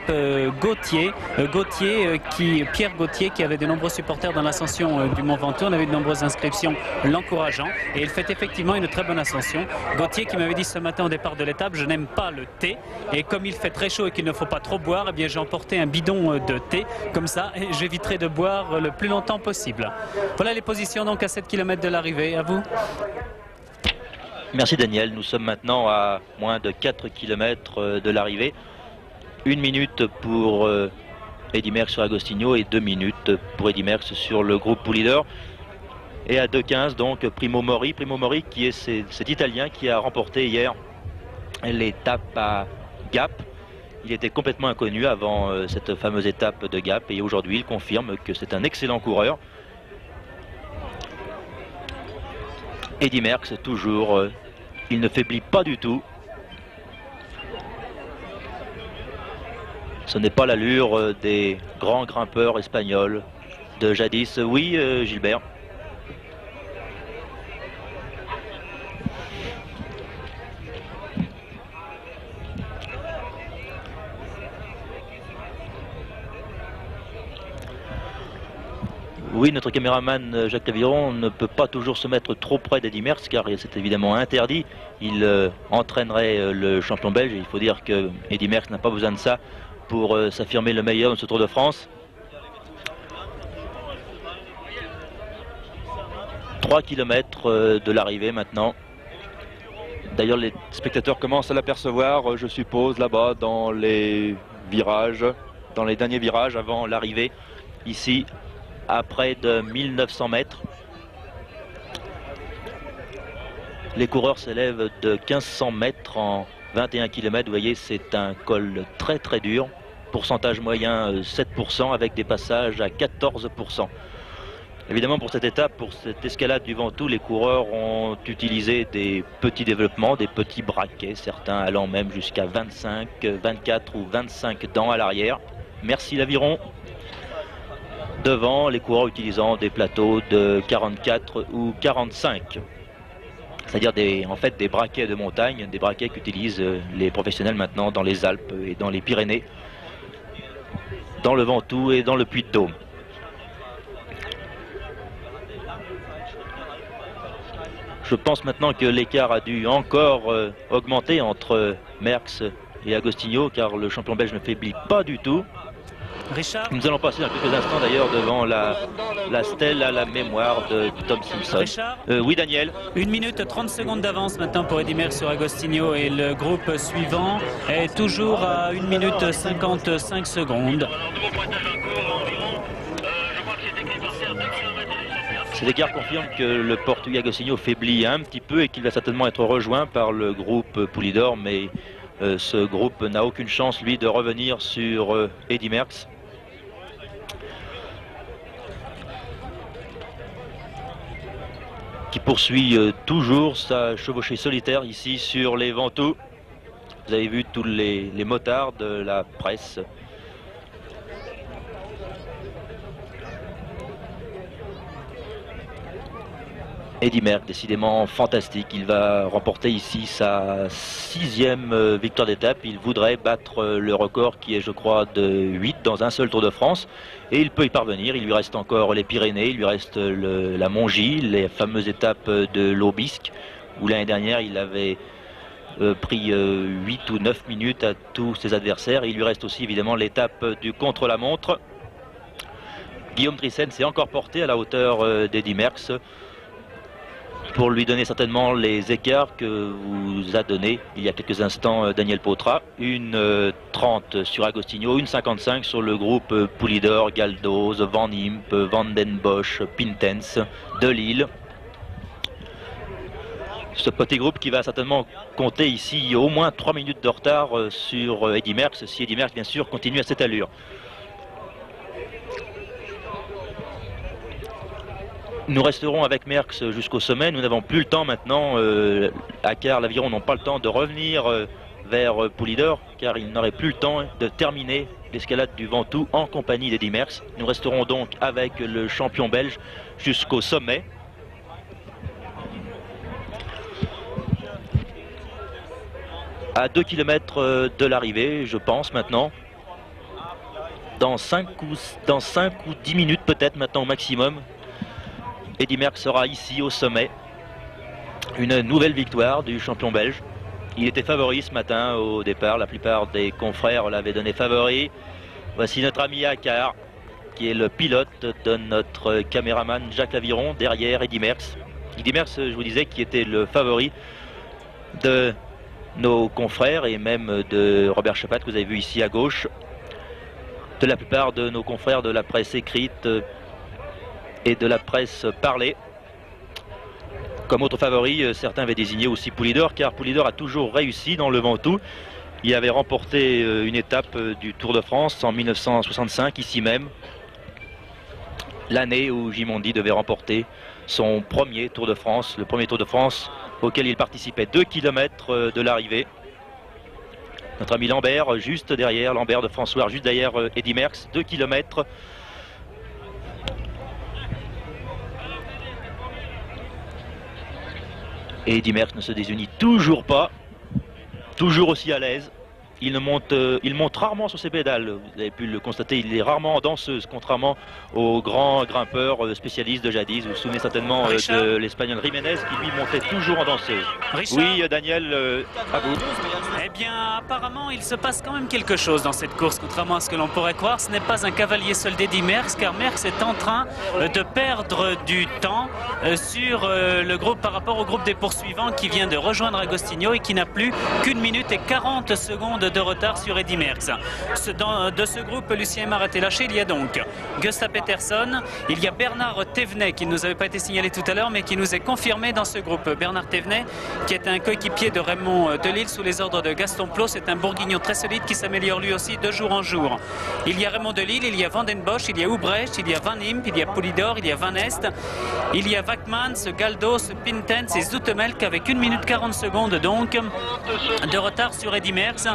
Pierre Gauthier, qui avait de nombreux supporters dans l'ascension du Mont Ventoux. On avait de nombreuses inscriptions l'encourageant et il fait effectivement une très bonne ascension. Gauthier qui m'avait dit ce matin au départ de l'étape: je n'aime pas le thé, et comme il fait très chaud et qu'il ne faut pas trop boire, eh bien j'ai emporté un bidon de thé, comme ça j'éviterai de boire le plus longtemps possible. Voilà les positions donc à 7 km de l'arrivée. À vous. Merci Daniel, nous sommes maintenant à moins de 4 km de l'arrivée. 1 minute pour Eddy Merckx sur Agostinho et 2 minutes pour Eddy Merckx sur le groupe Poulidor. Et à 2,15 donc Primo Mori qui est cet Italien qui a remporté hier l'étape à Gap. Il était complètement inconnu avant cette fameuse étape de Gap, et aujourd'hui il confirme que c'est un excellent coureur. Eddy Merckx toujours, il ne faiblit pas du tout. Ce n'est pas l'allure des grands grimpeurs espagnols de jadis. Oui, Gilbert. Oui, notre caméraman Jacques Aviron ne peut pas toujours se mettre trop près d'Eddy Merckx, car c'est évidemment interdit. Il entraînerait le champion belge, et il faut dire que Eddy Merckx n'a pas besoin de ça pour s'affirmer le meilleur de ce Tour de France. 3 km de l'arrivée maintenant. D'ailleurs, les spectateurs commencent à l'apercevoir, je suppose, là-bas dans les virages, dans les derniers virages avant l'arrivée, ici à près de 1900 mètres. Les coureurs s'élèvent de 1500 mètres en 21 km. Vous voyez, c'est un col très très dur. Pourcentage moyen 7% avec des passages à 14%. Évidemment, pour cette étape, pour cette escalade du Ventoux, les coureurs ont utilisé des petits développements, des petits braquets, certains allant même jusqu'à 25, 24 ou 25 dents à l'arrière. Merci l'Aviron. Devant, les coureurs utilisant des plateaux de 44 ou 45. C'est-à-dire en fait des braquets de montagne, des braquets qu'utilisent les professionnels maintenant dans les Alpes et dans les Pyrénées, dans le Ventoux et dans le Puy-de-Dôme. Je pense maintenant que l'écart a dû encore augmenter entre Merckx et Agostinho, car le champion belge ne faiblit pas du tout. Richard. Nous allons passer dans quelques instants d'ailleurs devant la stèle à la mémoire de Tom Simpson. Richard. Oui, Daniel. 1 minute 30 secondes d'avance maintenant pour Eddy Merckx sur Agostinho, et le groupe suivant est toujours à 1 minute 55 secondes. Cet écart confirme que le Portugais Agostinho faiblit un petit peu et qu'il va certainement être rejoint par le groupe Poulidor, mais ce groupe n'a aucune chance, lui, de revenir sur Eddy Merckx. Qui poursuit toujours sa chevauchée solitaire ici sur les Ventoux. Vous avez vu tous les motards de la presse. Eddy Merckx, décidément fantastique. Il va remporter ici sa 6e victoire d'étape. Il voudrait battre le record qui est, je crois, de 8 dans un seul Tour de France. Et il peut y parvenir. Il lui reste encore les Pyrénées, il lui reste la Mongie, les fameuses étapes de l'Aubisque, où l'année dernière il avait pris 8 ou 9 minutes à tous ses adversaires. Et il lui reste aussi évidemment l'étape du contre-la-montre. Guillaume Driessen s'est encore porté à la hauteur d'Eddy Merckx pour lui donner certainement les écarts que vous a donné il y a quelques instants Daniel Potra. Une 30 sur Agostinho, une 55 sur le groupe Poulidor, Galdos, Van Imp, Van den Bosch, Pintens, De Lille. Ce petit groupe qui va certainement compter ici au moins 3 minutes de retard sur Eddy Merckx, si Eddy Merckx bien sûr continue à cette allure. Nous resterons avec Merckx jusqu'au sommet. Nous n'avons plus le temps maintenant. Acar, l'Aviron n'ont pas le temps de revenir vers Poulidor, car ils n'auraient plus le temps de terminer l'escalade du Ventoux en compagnie d'Eddy Merckx. Nous resterons donc avec le champion belge jusqu'au sommet. À 2 km de l'arrivée, je pense maintenant. Dans 5 ou 10 minutes peut-être maintenant au maximum. Eddy Merckx sera ici au sommet. Une nouvelle victoire du champion belge. Il était favori ce matin au départ. La plupart des confrères l'avaient donné favori. Voici notre ami Acar, qui est le pilote de notre caméraman Jacques Laviron, derrière Eddy Merckx. Eddy Merckx, je vous disais, qui était le favori de nos confrères et même de Robert Chapat, que vous avez vu ici à gauche. De la plupart de nos confrères de la presse écrite et de la presse parlée. Comme autre favori, certains avaient désigné aussi Poulidor, car Poulidor a toujours réussi dans le Ventoux. Il avait remporté une étape du Tour de France en 1965, ici même, l'année où Gimondi devait remporter son premier Tour de France, le premier Tour de France auquel il participait. 2 km de l'arrivée. Notre ami Lambert, juste derrière, Lambert de François, juste derrière Eddy Merckx, 2 km. Et Eddy Merckx ne se désunit toujours pas, toujours aussi à l'aise. Il monte rarement sur ses pédales, vous avez pu le constater, il est rarement en danseuse, contrairement aux grands grimpeurs spécialistes de jadis. Vous vous souvenez certainement de l'Espagnol Jiménez qui lui montait toujours en danseuse. Richard. Oui, Daniel, à vous. Eh bien, apparemment, il se passe quand même quelque chose dans cette course, contrairement à ce que l'on pourrait croire. Ce n'est pas un cavalier seul d'Eddy Merckx, car Merckx est en train de perdre du temps sur le groupe par rapport au groupe des poursuivants qui vient de rejoindre Agostinho et qui n'a plus qu'1 minute et 40 secondes de retard sur Eddy Merckx. De ce groupe, Lucien Aymar a été lâché. Il y a donc Gustav Peterson, il y a Bernard Thévenet qui ne nous avait pas été signalé tout à l'heure, mais qui nous est confirmé dans ce groupe. Bernard Thévenet, qui est un coéquipier de Raymond Delille sous les ordres de Gaston Plot. C'est un bourguignon très solide qui s'améliore lui aussi de jour en jour. Il y a Raymond Delille, il y a Van den Bosch, il y a Ubrecht, il y a Van Imp, il y a Poulidor, il y a Van Est, il y a Wackmans, Galdos, Pintens et Zoetemelk avec 1 minute 40 secondes donc de retard sur Eddy Merckx.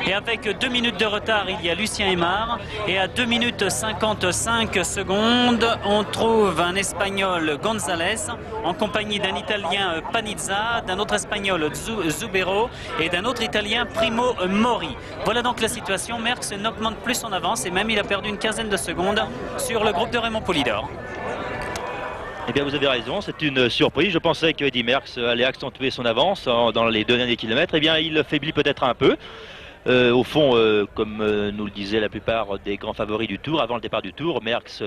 Et avec 2 minutes de retard, il y a Lucien Aymar. Et à 2 minutes 55 secondes, on trouve un Espagnol González en compagnie d'un Italien Panizza, d'un autre Espagnol Zubero et d'un autre Italien Primo Mori. Voilà donc la situation. Merckx n'augmente plus son avance et même il a perdu une quinzaine de secondes sur le groupe de Raymond Poulidor. Eh bien, vous avez raison, c'est une surprise. Je pensais que Eddy Merckx allait accentuer son avance dans les 2 derniers kilomètres. Eh bien, il faiblit peut-être un peu. Au fond, comme nous le disaient la plupart des grands favoris du Tour, avant le départ du Tour, Merckx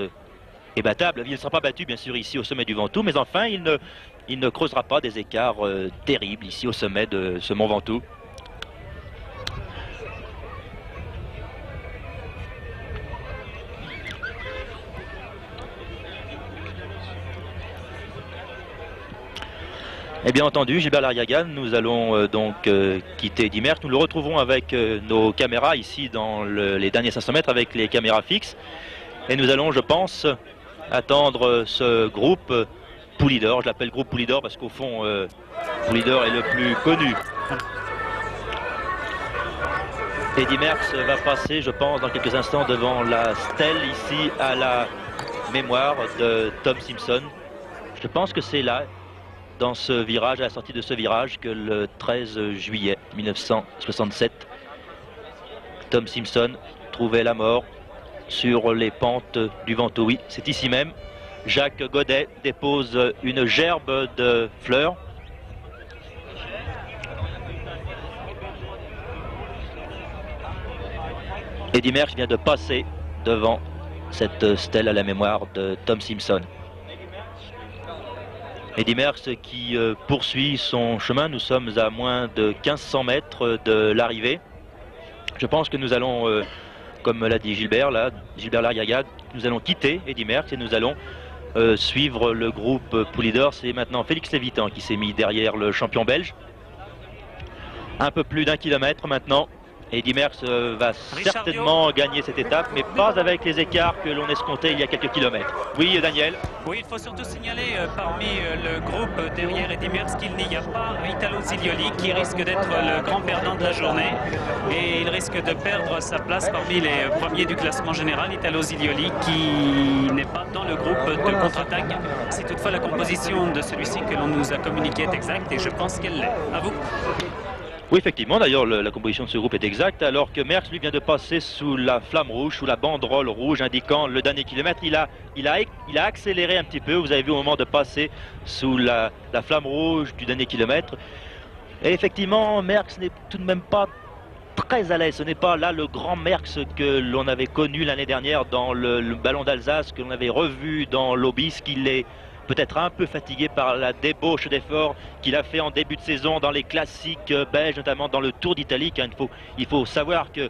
est battable. Il ne sera pas battu, bien sûr, ici au sommet du Ventoux, mais enfin, il ne creusera pas des écarts terribles ici au sommet de ce Mont Ventoux. Et bien entendu, Gilbert Larriagan, nous allons donc quitter Eddy Merckx. Nous le retrouverons avec nos caméras ici dans les derniers 500 mètres avec les caméras fixes. Et nous allons, je pense, attendre ce groupe Poulidor. Je l'appelle groupe Poulidor parce qu'au fond, Poulidor est le plus connu. Eddy Merckx va passer, je pense, dans quelques instants devant la stèle ici à la mémoire de Tom Simpson. Je pense que c'est là, dans ce virage, à la sortie de ce virage, que le 13 juillet 1967, Tom Simpson trouvait la mort sur les pentes du Ventoux. Oui, c'est ici même. Jacques Godet dépose une gerbe de fleurs Eddy Merckx vient de passer devant cette stèle à la mémoire de Tom Simpson. Eddy Merckx qui poursuit son chemin. Nous sommes à moins de 1500 mètres de l'arrivée. Je pense que nous allons, comme l'a dit Gilbert Largaga, nous allons quitter Eddy Merckx et nous allons suivre le groupe Poulidor. C'est maintenant Félix Lévitan qui s'est mis derrière le champion belge. Un peu plus d'1 kilomètre maintenant. Eddy Merckx va certainement gagner cette étape, mais pas avec les écarts que l'on escomptait il y a quelques kilomètres. Oui, Daniel. Oui, il faut surtout signaler parmi le groupe derrière Eddy Merckx qu'il n'y a pas Italo Zilioli qui risque d'être le grand perdant de la journée et il risque de perdre sa place parmi les premiers du classement général. Italo Zilioli qui n'est pas dans le groupe de contre-attaque. C'est toutefois la composition de celui-ci que l'on nous a communiqué est exacte et je pense qu'elle l'est. À vous. Oui, effectivement, d'ailleurs, la composition de ce groupe est exacte, alors que Merckx, lui, vient de passer sous la flamme rouge, sous la banderole rouge indiquant le dernier kilomètre. Il a accéléré un petit peu, vous avez vu au moment de passer sous la flamme rouge du dernier kilomètre. Et effectivement, Merckx n'est tout de même pas très à l'aise. Ce n'est pas là le grand Merckx que l'on avait connu l'année dernière dans le Ballon d'Alsace, que l'on avait revu dans l'Aubisque. Il est peut-être un peu fatigué par la débauche d'efforts qu'il a fait en début de saison dans les classiques belges, notamment dans le Tour d'Italie. Il faut savoir que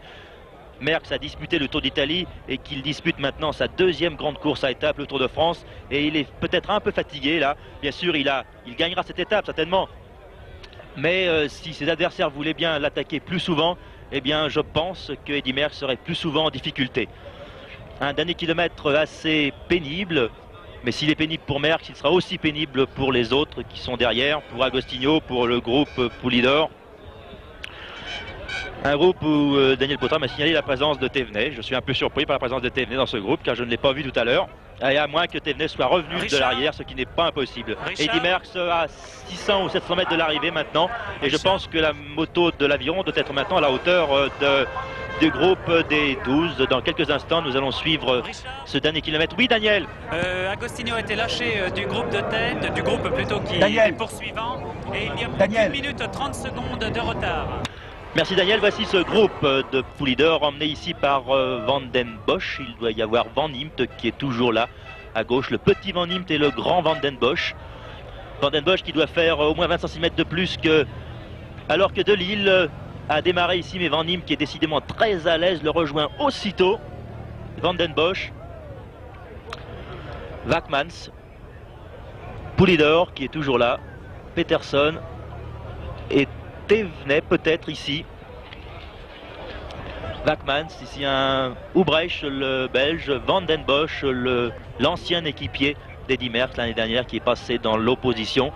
Merckx a disputé le Tour d'Italie et qu'il dispute maintenant sa deuxième grande course à étapes, le Tour de France. Et il est peut-être un peu fatigué là. Bien sûr, il gagnera cette étape certainement. Mais si ses adversaires voulaient bien l'attaquer plus souvent, eh bien je pense que Eddy Merckx serait plus souvent en difficulté. Un dernier kilomètre assez pénible. Mais s'il est pénible pour Merckx, il sera aussi pénible pour les autres qui sont derrière, pour Agostinho, pour le groupe Poulidor. Un groupe où Daniel Potra m'a signalé la présence de Thévenet. Je suis un peu surpris par la présence de Thévenet dans ce groupe, car je ne l'ai pas vu tout à l'heure. Et à moins que Thévenet soit revenu de l'arrière, ce qui n'est pas impossible. Eddy Merckx à 600 ou 700 mètres de l'arrivée maintenant. Et je pense que la moto de l'aviron doit être maintenant à la hauteur du groupe des 12. Dans quelques instants, nous allons suivre ce dernier kilomètre. Oui, Daniel. Agostinho a été lâché du groupe de tête, du groupe plutôt qui est poursuivant. Et il y a 1 minute 30 secondes de retard. Merci Daniel, voici ce groupe de Poulidor emmené ici par Van den Bosch. Il doit y avoir Van Impt qui est toujours là à gauche, le petit Van Impt et le grand Van den Bosch. Van den Bosch qui doit faire au moins 20 cm de plus que... Alors que Delille a démarré ici, mais Van Impt qui est décidément très à l'aise le rejoint aussitôt. Van den Bosch, Wackmans, Poulidor qui est toujours là, Peterson et Thévenet peut-être ici. Wackmans, ici un Ubrecht le belge, Van den Bosch l'ancien équipier d'Eddy Merckx l'année dernière qui est passé dans l'opposition.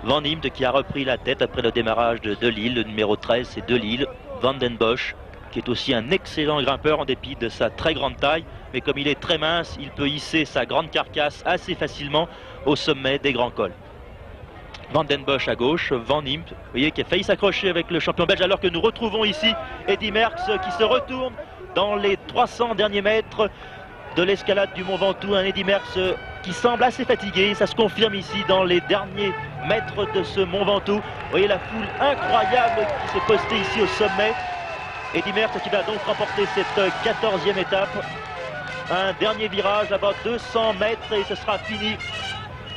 Van Impt qui a repris la tête après le démarrage de Delille, le numéro 13 c'est Delille. Van den Bosch qui est aussi un excellent grimpeur en dépit de sa très grande taille, mais comme il est très mince, il peut hisser sa grande carcasse assez facilement au sommet des grands cols. Van den Bosch à gauche, Van Impt, vous voyez, qui a failli s'accrocher avec le champion belge, alors que nous retrouvons ici Eddy Merckx qui se retourne dans les 300 derniers mètres de l'escalade du Mont Ventoux. Un Eddy Merckx qui semble assez fatigué, ça se confirme ici dans les derniers mètres de ce Mont Ventoux. Vous voyez la foule incroyable qui s'est postée ici au sommet. Eddy Merckx qui va donc remporter cette 14e étape. Un dernier virage à bas 200 mètres et ce sera fini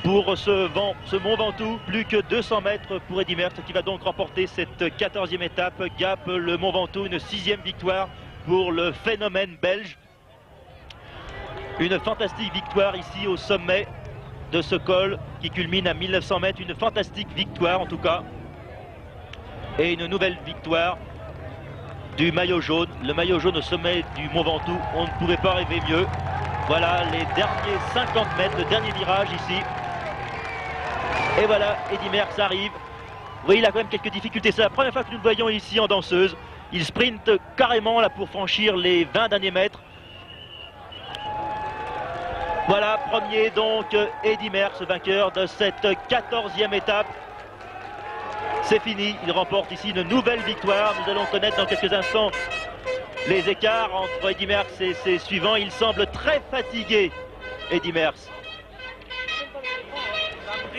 pour ce Mont Ventoux. Plus que 200 mètres pour Eddy Merckx qui va donc remporter cette 14e étape. Gap le Mont Ventoux, une 6e victoire pour le phénomène belge. Une fantastique victoire ici au sommet de ce col qui culmine à 1900 mètres. Une fantastique victoire en tout cas. Et une nouvelle victoire du maillot jaune. Le maillot jaune au sommet du Mont Ventoux, on ne pouvait pas rêver mieux. Voilà les derniers 50 mètres, le dernier virage ici. Et voilà, Eddy Merckx arrive. Vous voyez, il a quand même quelques difficultés. C'est la première fois que nous le voyons ici en danseuse. Il sprinte carrément là pour franchir les 20 derniers mètres. Voilà, premier donc Eddy Merckx, vainqueur de cette 14e étape. C'est fini, il remporte ici une nouvelle victoire. Nous allons connaître dans quelques instants les écarts entre Eddy Merckx et ses suivants. Il semble très fatigué, Eddy Merckx.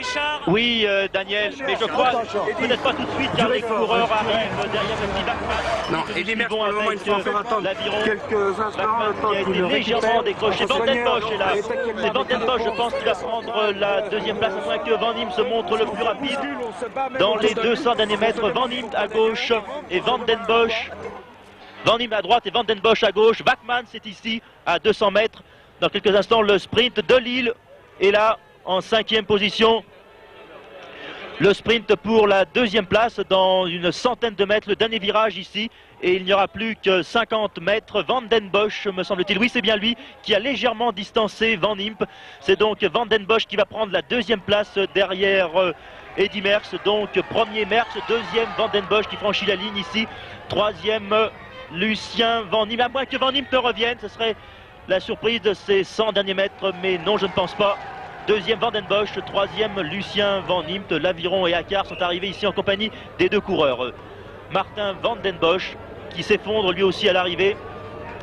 Richard. Oui, Daniel, mais je crois, peut-être pas tout de suite, car les coureurs arrivent derrière le petit Bachmann. Non, Eddy Merckx, pour le moment, il faut encore attendre quelques instants. Qui a été légèrement décroché. Van Den Bosch est là. C'est Van Den Bosch, je pense, qui va prendre la deuxième place, afin que Van Impe se montre le plus rapide. Dans les 200 derniers mètres, Van Impe à gauche et Van Den Bosch. Van Impe à droite et Van Den Bosch à gauche. Bachmann, c'est ici, à 200 mètres. Dans quelques instants, le sprint de Lille est là, en 5e position. Le sprint pour la deuxième place dans une centaine de mètres, le dernier virage ici. Et il n'y aura plus que 50 mètres. Van Den Bosch, me semble-t-il. Oui, c'est bien lui qui a légèrement distancé Van Impe. C'est donc Van Den Bosch qui va prendre la deuxième place derrière Eddy Merckx. Donc premier Merckx, deuxième Van Den Bosch qui franchit la ligne ici. Troisième Lucien Van Impe. À moins que Van Impe ne revienne, ce serait la surprise de ces 100 derniers mètres. Mais non, je ne pense pas. Deuxième Van Den Bosch, troisième Lucien Van Impe. L'Aviron et Accart sont arrivés ici en compagnie des deux coureurs. Martin Van Den Bosch qui s'effondre lui aussi à l'arrivée.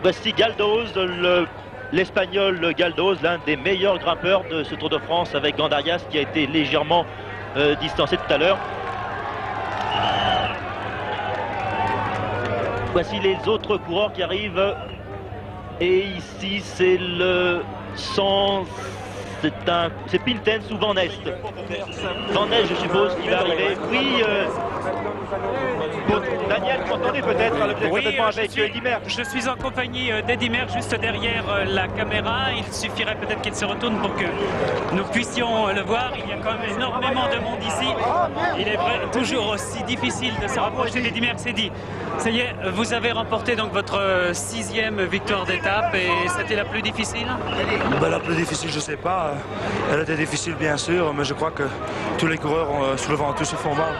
Voici Galdoz, l'Espagnol Galdoz, l'un des meilleurs grimpeurs de ce Tour de France avec Gandarias qui a été légèrement distancé tout à l'heure. Voici les autres coureurs qui arrivent. Et ici c'est le 100... C'est Pintens ou Van Est. Van Est, je suppose, qui va arriver. Oui, Daniel, vous m'entendez peut-être avec Eddy Merckx. Je suis en compagnie d'Eddy Merckx, juste derrière la caméra. Il suffirait peut-être qu'il se retourne pour que nous puissions le voir. Il y a quand même énormément de monde ici. Il est vrai, toujours aussi difficile de se rapprocher d'Eddy Merckx. Eddy, ça y est, vous avez remporté donc votre 6e victoire d'étape et c'était la plus difficile? Ben, la plus difficile, je ne sais pas. Elle était difficile, bien sûr, mais je crois que tous les coureurs sur le Ventoux se font mal,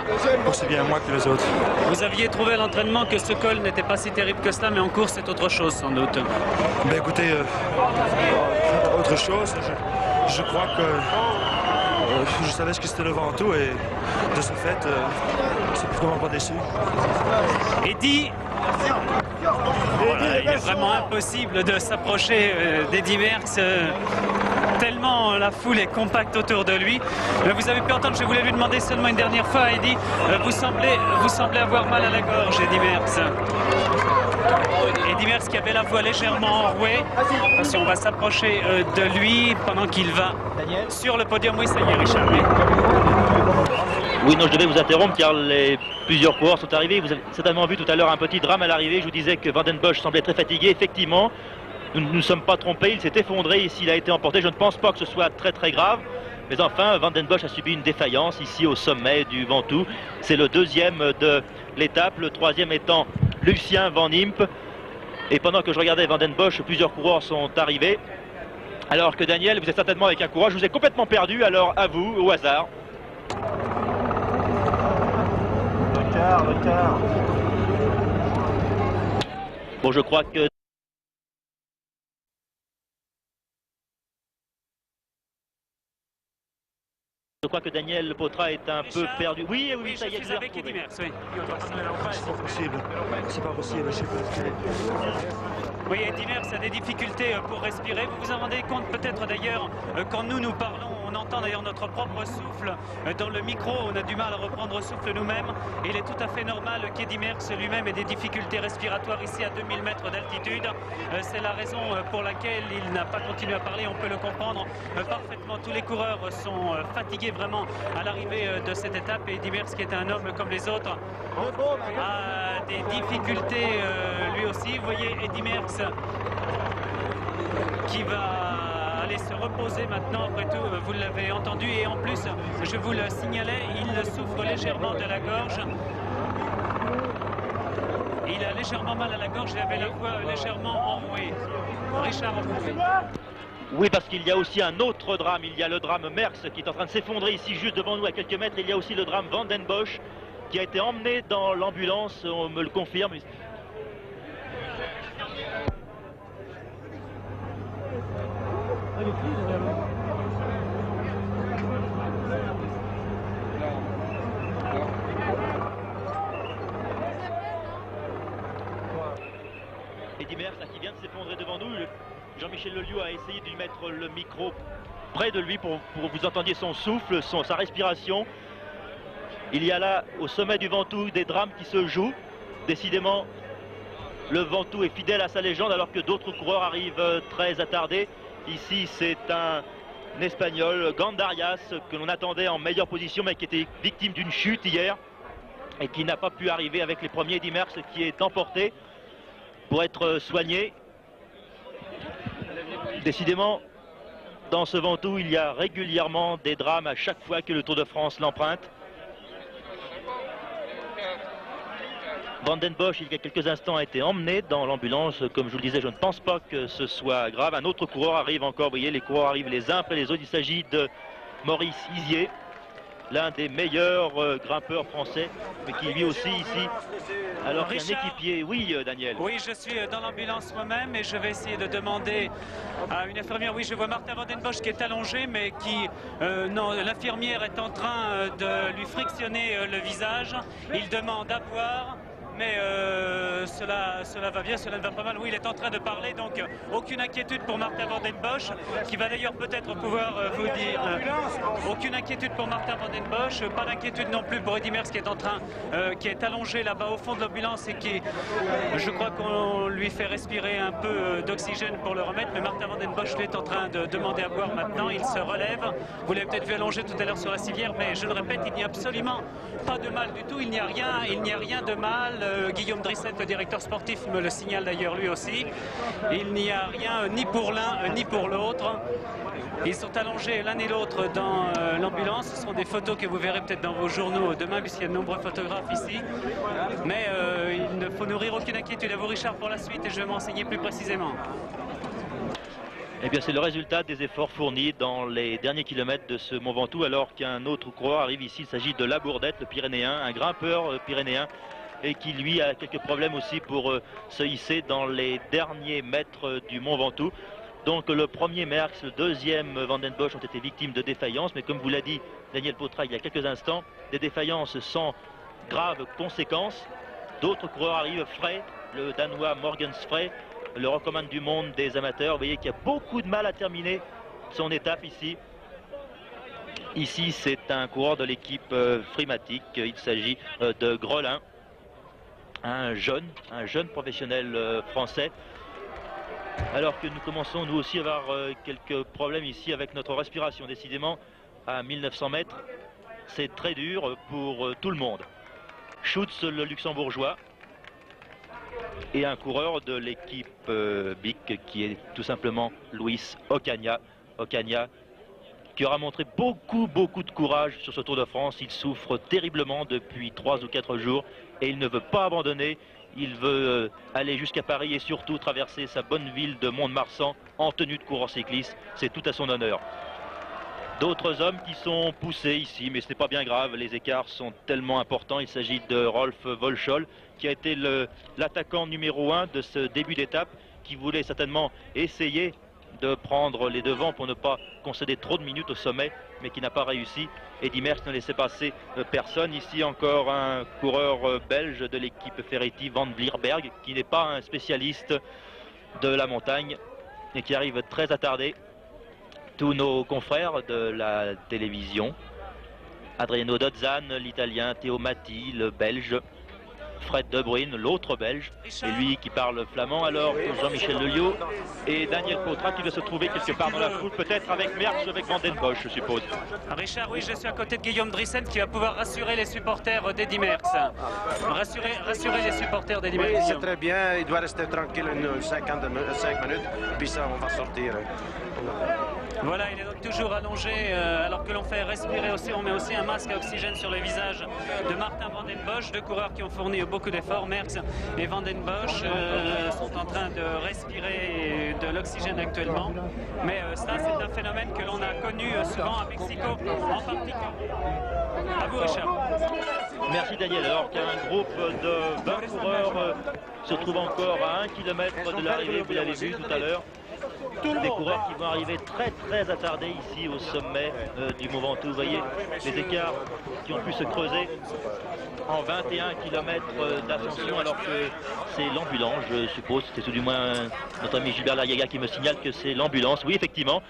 aussi bien moi que les autres. Vous aviez trouvé à l'entraînement que ce col n'était pas si terrible que cela, mais en course, c'est autre chose, sans doute. Ben, écoutez, autre chose, je crois que je savais ce que c'était le Ventoux et de ce fait, c'est vraiment pas déçu. Eddy, voilà, il est vraiment impossible de s'approcher d'Eddy Merckx. Tellement la foule est compacte autour de lui. Vous avez pu entendre, je voulais lui demander seulement une dernière fois, Eddy, vous semblez avoir mal à la gorge, Eddy Merckx. Eddy Merckx qui avait la voix légèrement enrouée. Si on va s'approcher de lui pendant qu'il va sur le podium. Oui, ça y est, Richard. Oui, non, je devais vous interrompre car plusieurs coureurs sont arrivés. Vous avez certainement vu tout à l'heure un petit drame à l'arrivée. Je vous disais que Van Den Bosch semblait très fatigué. Effectivement, nous ne nous sommes pas trompés. Il s'est effondré et s'il a été emporté, je ne pense pas que ce soit très très grave. Mais enfin, Van Den Bosch a subi une défaillance ici au sommet du Ventoux. C'est le deuxième de l'étape, le troisième étant Lucien Van Impe. Et pendant que je regardais Van Den Bosch, plusieurs coureurs sont arrivés. Alors que Daniel, vous êtes certainement avec un coureur. Je vous ai complètement perdu, alors à vous, au hasard. Retard. Bon, je crois que... Je crois que Daniel Potra est un peu perdu. Oui, ça y est, je suis avec Eddy Merckx, oui. C'est pas possible. C'est pas possible. Je sais pas. Oui, Eddy Merckx a des difficultés pour respirer. Vous vous en rendez compte peut-être d'ailleurs quand nous parlons, on entend d'ailleurs notre propre souffle dans le micro. On a du mal à reprendre souffle nous-mêmes. Il est tout à fait normal qu'Eddy Merckx lui-même ait des difficultés respiratoires ici à 2000 mètres d'altitude. C'est la raison pour laquelle il n'a pas continué à parler. On peut le comprendre parfaitement. Tous les coureurs sont fatigués vraiment à l'arrivée de cette étape. Et Eddy Merckx, qui est un homme comme les autres, a des difficultés lui aussi. Vous voyez Eddy Merckx qui va aller se reposer maintenant. Après tout, vous l'avez entendu. Et en plus, je vous le signalais, il souffre légèrement de la gorge. Il a légèrement mal à la gorge et avait la voix légèrement enrouée. Richard. Oui, parce qu'il y a aussi un autre drame. Il y a le drame Merckx qui est en train de s'effondrer ici juste devant nous à quelques mètres. Il y a aussi le drame Van Den Bosch qui a été emmené dans l'ambulance, on me le confirme. Eddy Merckx qui vient de s'effondrer devant nous. Jean-Michel Lelioux a essayé de lui mettre le micro près de lui pour que vous entendiez son souffle, sa respiration. Il y a là, au sommet du Ventoux, des drames qui se jouent. Décidément, le Ventoux est fidèle à sa légende alors que d'autres coureurs arrivent très attardés. Ici, c'est un Espagnol, Gandarias, que l'on attendait en meilleure position, mais qui était victime d'une chute hier et qui n'a pas pu arriver avec les premiers. Eddy Merckx qui est emporté pour être soigné. Décidément, dans ce Ventoux, il y a régulièrement des drames à chaque fois que le Tour de France l'emprunte. Van den Bosch, il y a quelques instants, a été emmené dans l'ambulance. Comme je vous le disais, je ne pense pas que ce soit grave. Un autre coureur arrive encore. Vous voyez, les coureurs arrivent les uns après les autres. Il s'agit de Maurice Isier, l'un des meilleurs grimpeurs français, mais qui lui aussi ici, alors qu'un équipier. Oui, Daniel. Oui, je suis dans l'ambulance moi-même et je vais essayer de demander à une infirmière. Oui, je vois Martin Van den Bosch qui est allongé, mais qui, non, l'infirmière est en train de lui frictionner le visage. Il demande à boire. Mais cela va bien, cela ne va pas mal. Oui, il est en train de parler, donc aucune inquiétude pour Martin Van den Bosch, qui va d'ailleurs peut-être pouvoir vous dire. Aucune inquiétude pour Martin Van den Bosch, pas d'inquiétude non plus pour Eddy Merckx qui est en train, qui est allongé là-bas au fond de l'ambulance et qui, je crois qu'on lui fait respirer un peu d'oxygène pour le remettre. Mais Martin Van den Bosch lui est en train de demander à boire maintenant. Il se relève. Vous l'avez peut-être vu allongé tout à l'heure sur la civière, mais je le répète, il n'y a absolument pas de mal du tout. Il n'y a rien de mal. Guillaume Drissette, le directeur sportif, me le signale d'ailleurs lui aussi. Il n'y a rien ni pour l'un ni pour l'autre. Ils sont allongés l'un et l'autre dans l'ambulance. Ce sont des photos que vous verrez peut-être dans vos journaux demain, puisqu'il y a de nombreux photographes ici. Mais il ne faut nourrir aucune inquiétude. À vous, Richard, pour la suite, et je vais m'enseigner plus précisément. Eh bien, c'est le résultat des efforts fournis dans les derniers kilomètres de ce Mont Ventoux, alors qu'un autre coureur arrive ici. Il s'agit de Labourdette, le Pyrénéen, un grimpeur pyrénéen, et qui lui a quelques problèmes aussi pour se hisser dans les derniers mètres du Mont Ventoux. Donc le premier Merckx, le deuxième Van den Bosch ont été victimes de défaillances, mais comme vous l'a dit Daniel Potra il y a quelques instants, des défaillances sans graves conséquences. D'autres coureurs arrivent, Frey, le Danois Morgens Frey, le recordman du monde des amateurs. Vous voyez qu'il y a beaucoup de mal à terminer son étape ici. Ici, c'est un coureur de l'équipe Frimatic. Il s'agit de Grelin, un jeune professionnel français. Alors que nous commençons nous aussi à avoir quelques problèmes ici avec notre respiration. Décidément, à 1900 mètres, c'est très dur pour tout le monde. Schutz, le luxembourgeois, et un coureur de l'équipe BIC qui est tout simplement Luis Ocaña. Ocaña qui aura montré beaucoup de courage sur ce Tour de France. Il souffre terriblement depuis 3 ou 4 jours et il ne veut pas abandonner. Il veut aller jusqu'à Paris et surtout traverser sa bonne ville de Mont-de-Marsan en tenue de coureur cycliste. C'est tout à son honneur. D'autres hommes qui sont poussés ici, mais ce n'est pas bien grave, les écarts sont tellement importants. Il s'agit de Rolf Wolschol, qui a été l'attaquant numéro 1 de ce début d'étape, qui voulait certainement essayer de prendre les devants pour ne pas concéder trop de minutes au sommet, mais qui n'a pas réussi. Eddy Merckx ne laissait passer personne. Ici encore un coureur belge de l'équipe Ferretti, Van Vlierberg, qui n'est pas un spécialiste de la montagne et qui arrive très attardé. Tous nos confrères de la télévision, Adriano Dozzan, l'italien, Théo Matti, le belge, Fred De Bruyne, l'autre belge, et lui qui parle flamand, alors Jean-Michel Lelio et Daniel Potra qui va se trouver quelque part dans la foule, peut-être avec Merckx, avec Van den Bosch, je suppose. Richard, oui, je suis à côté de Guillaume Drissette qui va pouvoir rassurer les supporters d'Eddy Merckx. Rassurer les supporters d'Eddy Merckx. Oui, c'est très bien, il doit rester tranquille 5 minutes, puis ça, on va sortir. Voilà, il est donc toujours allongé alors que l'on fait respirer aussi, on met aussi un masque à oxygène sur le visage de Martin Van den Bosch, deux coureurs qui ont fourni beaucoup d'efforts. Merckx et Van den Bosch sont en train de respirer de l'oxygène actuellement. Mais ça, c'est un phénomène que l'on a connu souvent à Mexico en particulier. À vous, Richard. Merci Daniel. Alors qu'un groupe de 20 coureurs se trouve encore à 1 km de l'arrivée, vous l'avez vu tout à l'heure. Des coureurs qui vont arriver très attardés ici au sommet du Mont Ventoux. Vous voyez les écarts qui ont pu se creuser en 21 km d'ascension, alors que c'est l'ambulance, je suppose. C'est tout du moins notre ami Gilbert Lariaga qui me signale que c'est l'ambulance. Oui, effectivement.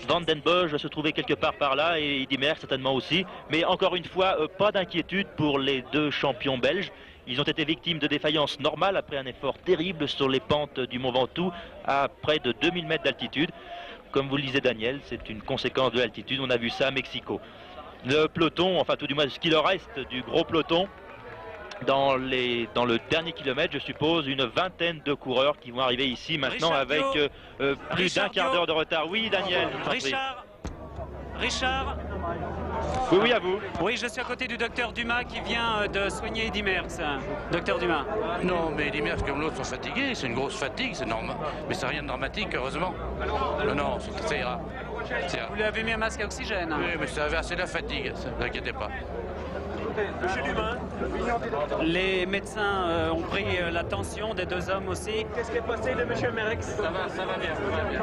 Van den Bosch se trouvait quelque part par là et Eddy Merckx certainement aussi. Mais encore une fois, pas d'inquiétude pour les deux champions belges. Ils ont été victimes de défaillances normales après un effort terrible sur les pentes du Mont Ventoux à près de 2000 mètres d'altitude. Comme vous le disait Daniel, c'est une conséquence de l'altitude. On a vu ça à Mexico. Le peloton, enfin tout du moins ce qu'il en reste du gros peloton, dans le dernier kilomètre, je suppose, une vingtaine de coureurs qui vont arriver ici maintenant avec plus d'un quart d'heure de retard. Oui, Daniel. Richard. Oui, à vous. Oui, je suis à côté du docteur Dumas qui vient de soigner Eddy Merckx. Docteur Dumas. Non, mais Eddy Merckx comme l'autre sont fatigués, c'est une grosse fatigue, c'est normal. Mais c'est rien de dramatique, heureusement. Non, ça ira. Vous lui avez mis un masque à oxygène. Oui, mais ça avait assez la fatigue, ne vous inquiétez pas. Les médecins ont pris la tension des deux hommes aussi. Qu'est-ce qui est passé de M. Merckx? Ça va bien.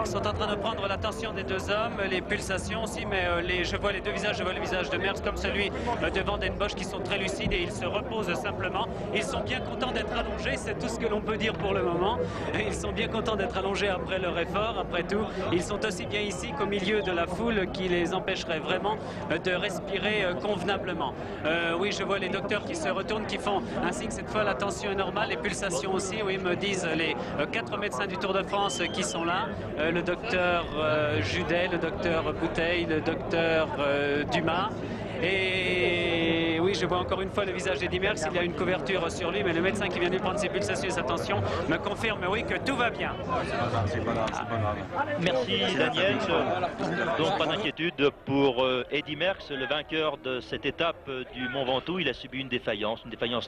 Ils sont en train de prendre la tension des deux hommes, les pulsations aussi, mais je vois les deux visages, je vois le visage de Merckx comme celui de Van den Bosch qui sont très lucides et ils se reposent simplement. Ils sont bien contents d'être allongés, c'est tout ce que l'on peut dire pour le moment. Ils sont bien contents d'être allongés après leur effort, après tout. Ils sont aussi bien ici qu'au milieu de la foule qui les empêcherait vraiment de respirer convenablement. Oui, je vois les docteurs qui se retournent, qui font un signe. Cette fois, la tension est normale, les pulsations aussi. Oui, me disent les 4 médecins du Tour de France qui sont là. Le docteur Judet, le docteur Bouteille, le docteur Dumas. Et oui, je vois encore une fois le visage d'Eddy Merckx. Il y a une couverture sur lui, mais le médecin qui vient de lui prendre ses pulsations et sa tension me confirme, oui, que tout va bien. Merci Daniel. Donc pas d'inquiétude pour Eddy Merckx, le vainqueur de cette étape du Mont Ventoux. Il a subi une défaillance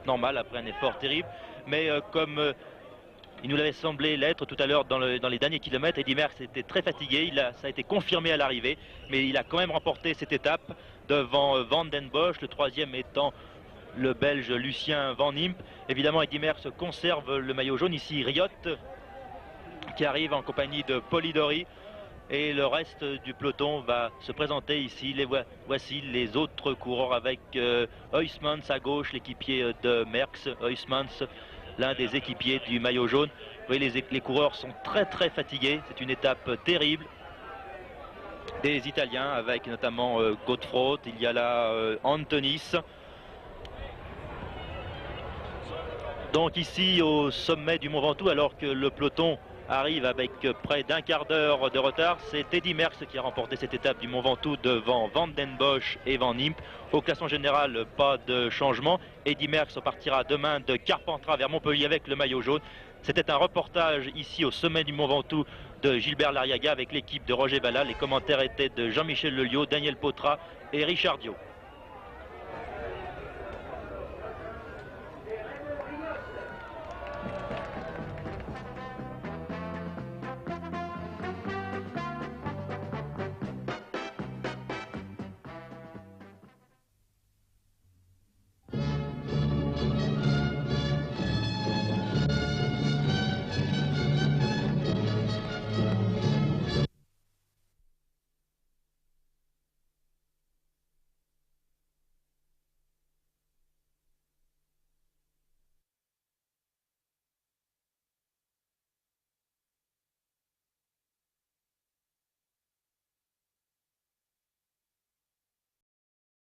normale après un effort terrible. Mais comme il nous l'avait semblé l'être tout à l'heure dans les derniers kilomètres, Eddy Merckx était très fatigué. Ça a été confirmé à l'arrivée, mais il a quand même remporté cette étape devant Van den Bosch, le troisième étant le Belge Lucien Van Impe. Évidemment, Eddy Merckx conserve le maillot jaune. Ici, Riot qui arrive en compagnie de Polidori. Et le reste du peloton va se présenter ici. Voici les autres coureurs avec Huysmans à gauche, l'équipier de Merckx. Huysmans, l'un des équipiers du maillot jaune. Vous voyez, les coureurs sont très fatigués. C'est une étape terrible. Des Italiens avec notamment Godefroot, il y a là Antonis. Donc ici au sommet du Mont Ventoux, alors que le peloton arrive avec près d'un quart d'heure de retard, c'est Eddy Merckx qui a remporté cette étape du Mont Ventoux devant Van den Bosch et Van Impe. Au classement général, pas de changement. Eddy Merckx partira demain de Carpentras vers Montpellier avec le maillot jaune. C'était un reportage ici au sommet du Mont Ventoux de Gilbert Lariaga avec l'équipe de Roger Balla. Les commentaires étaient de Jean-Michel Leliot, Daniel Potra et Richard Dio.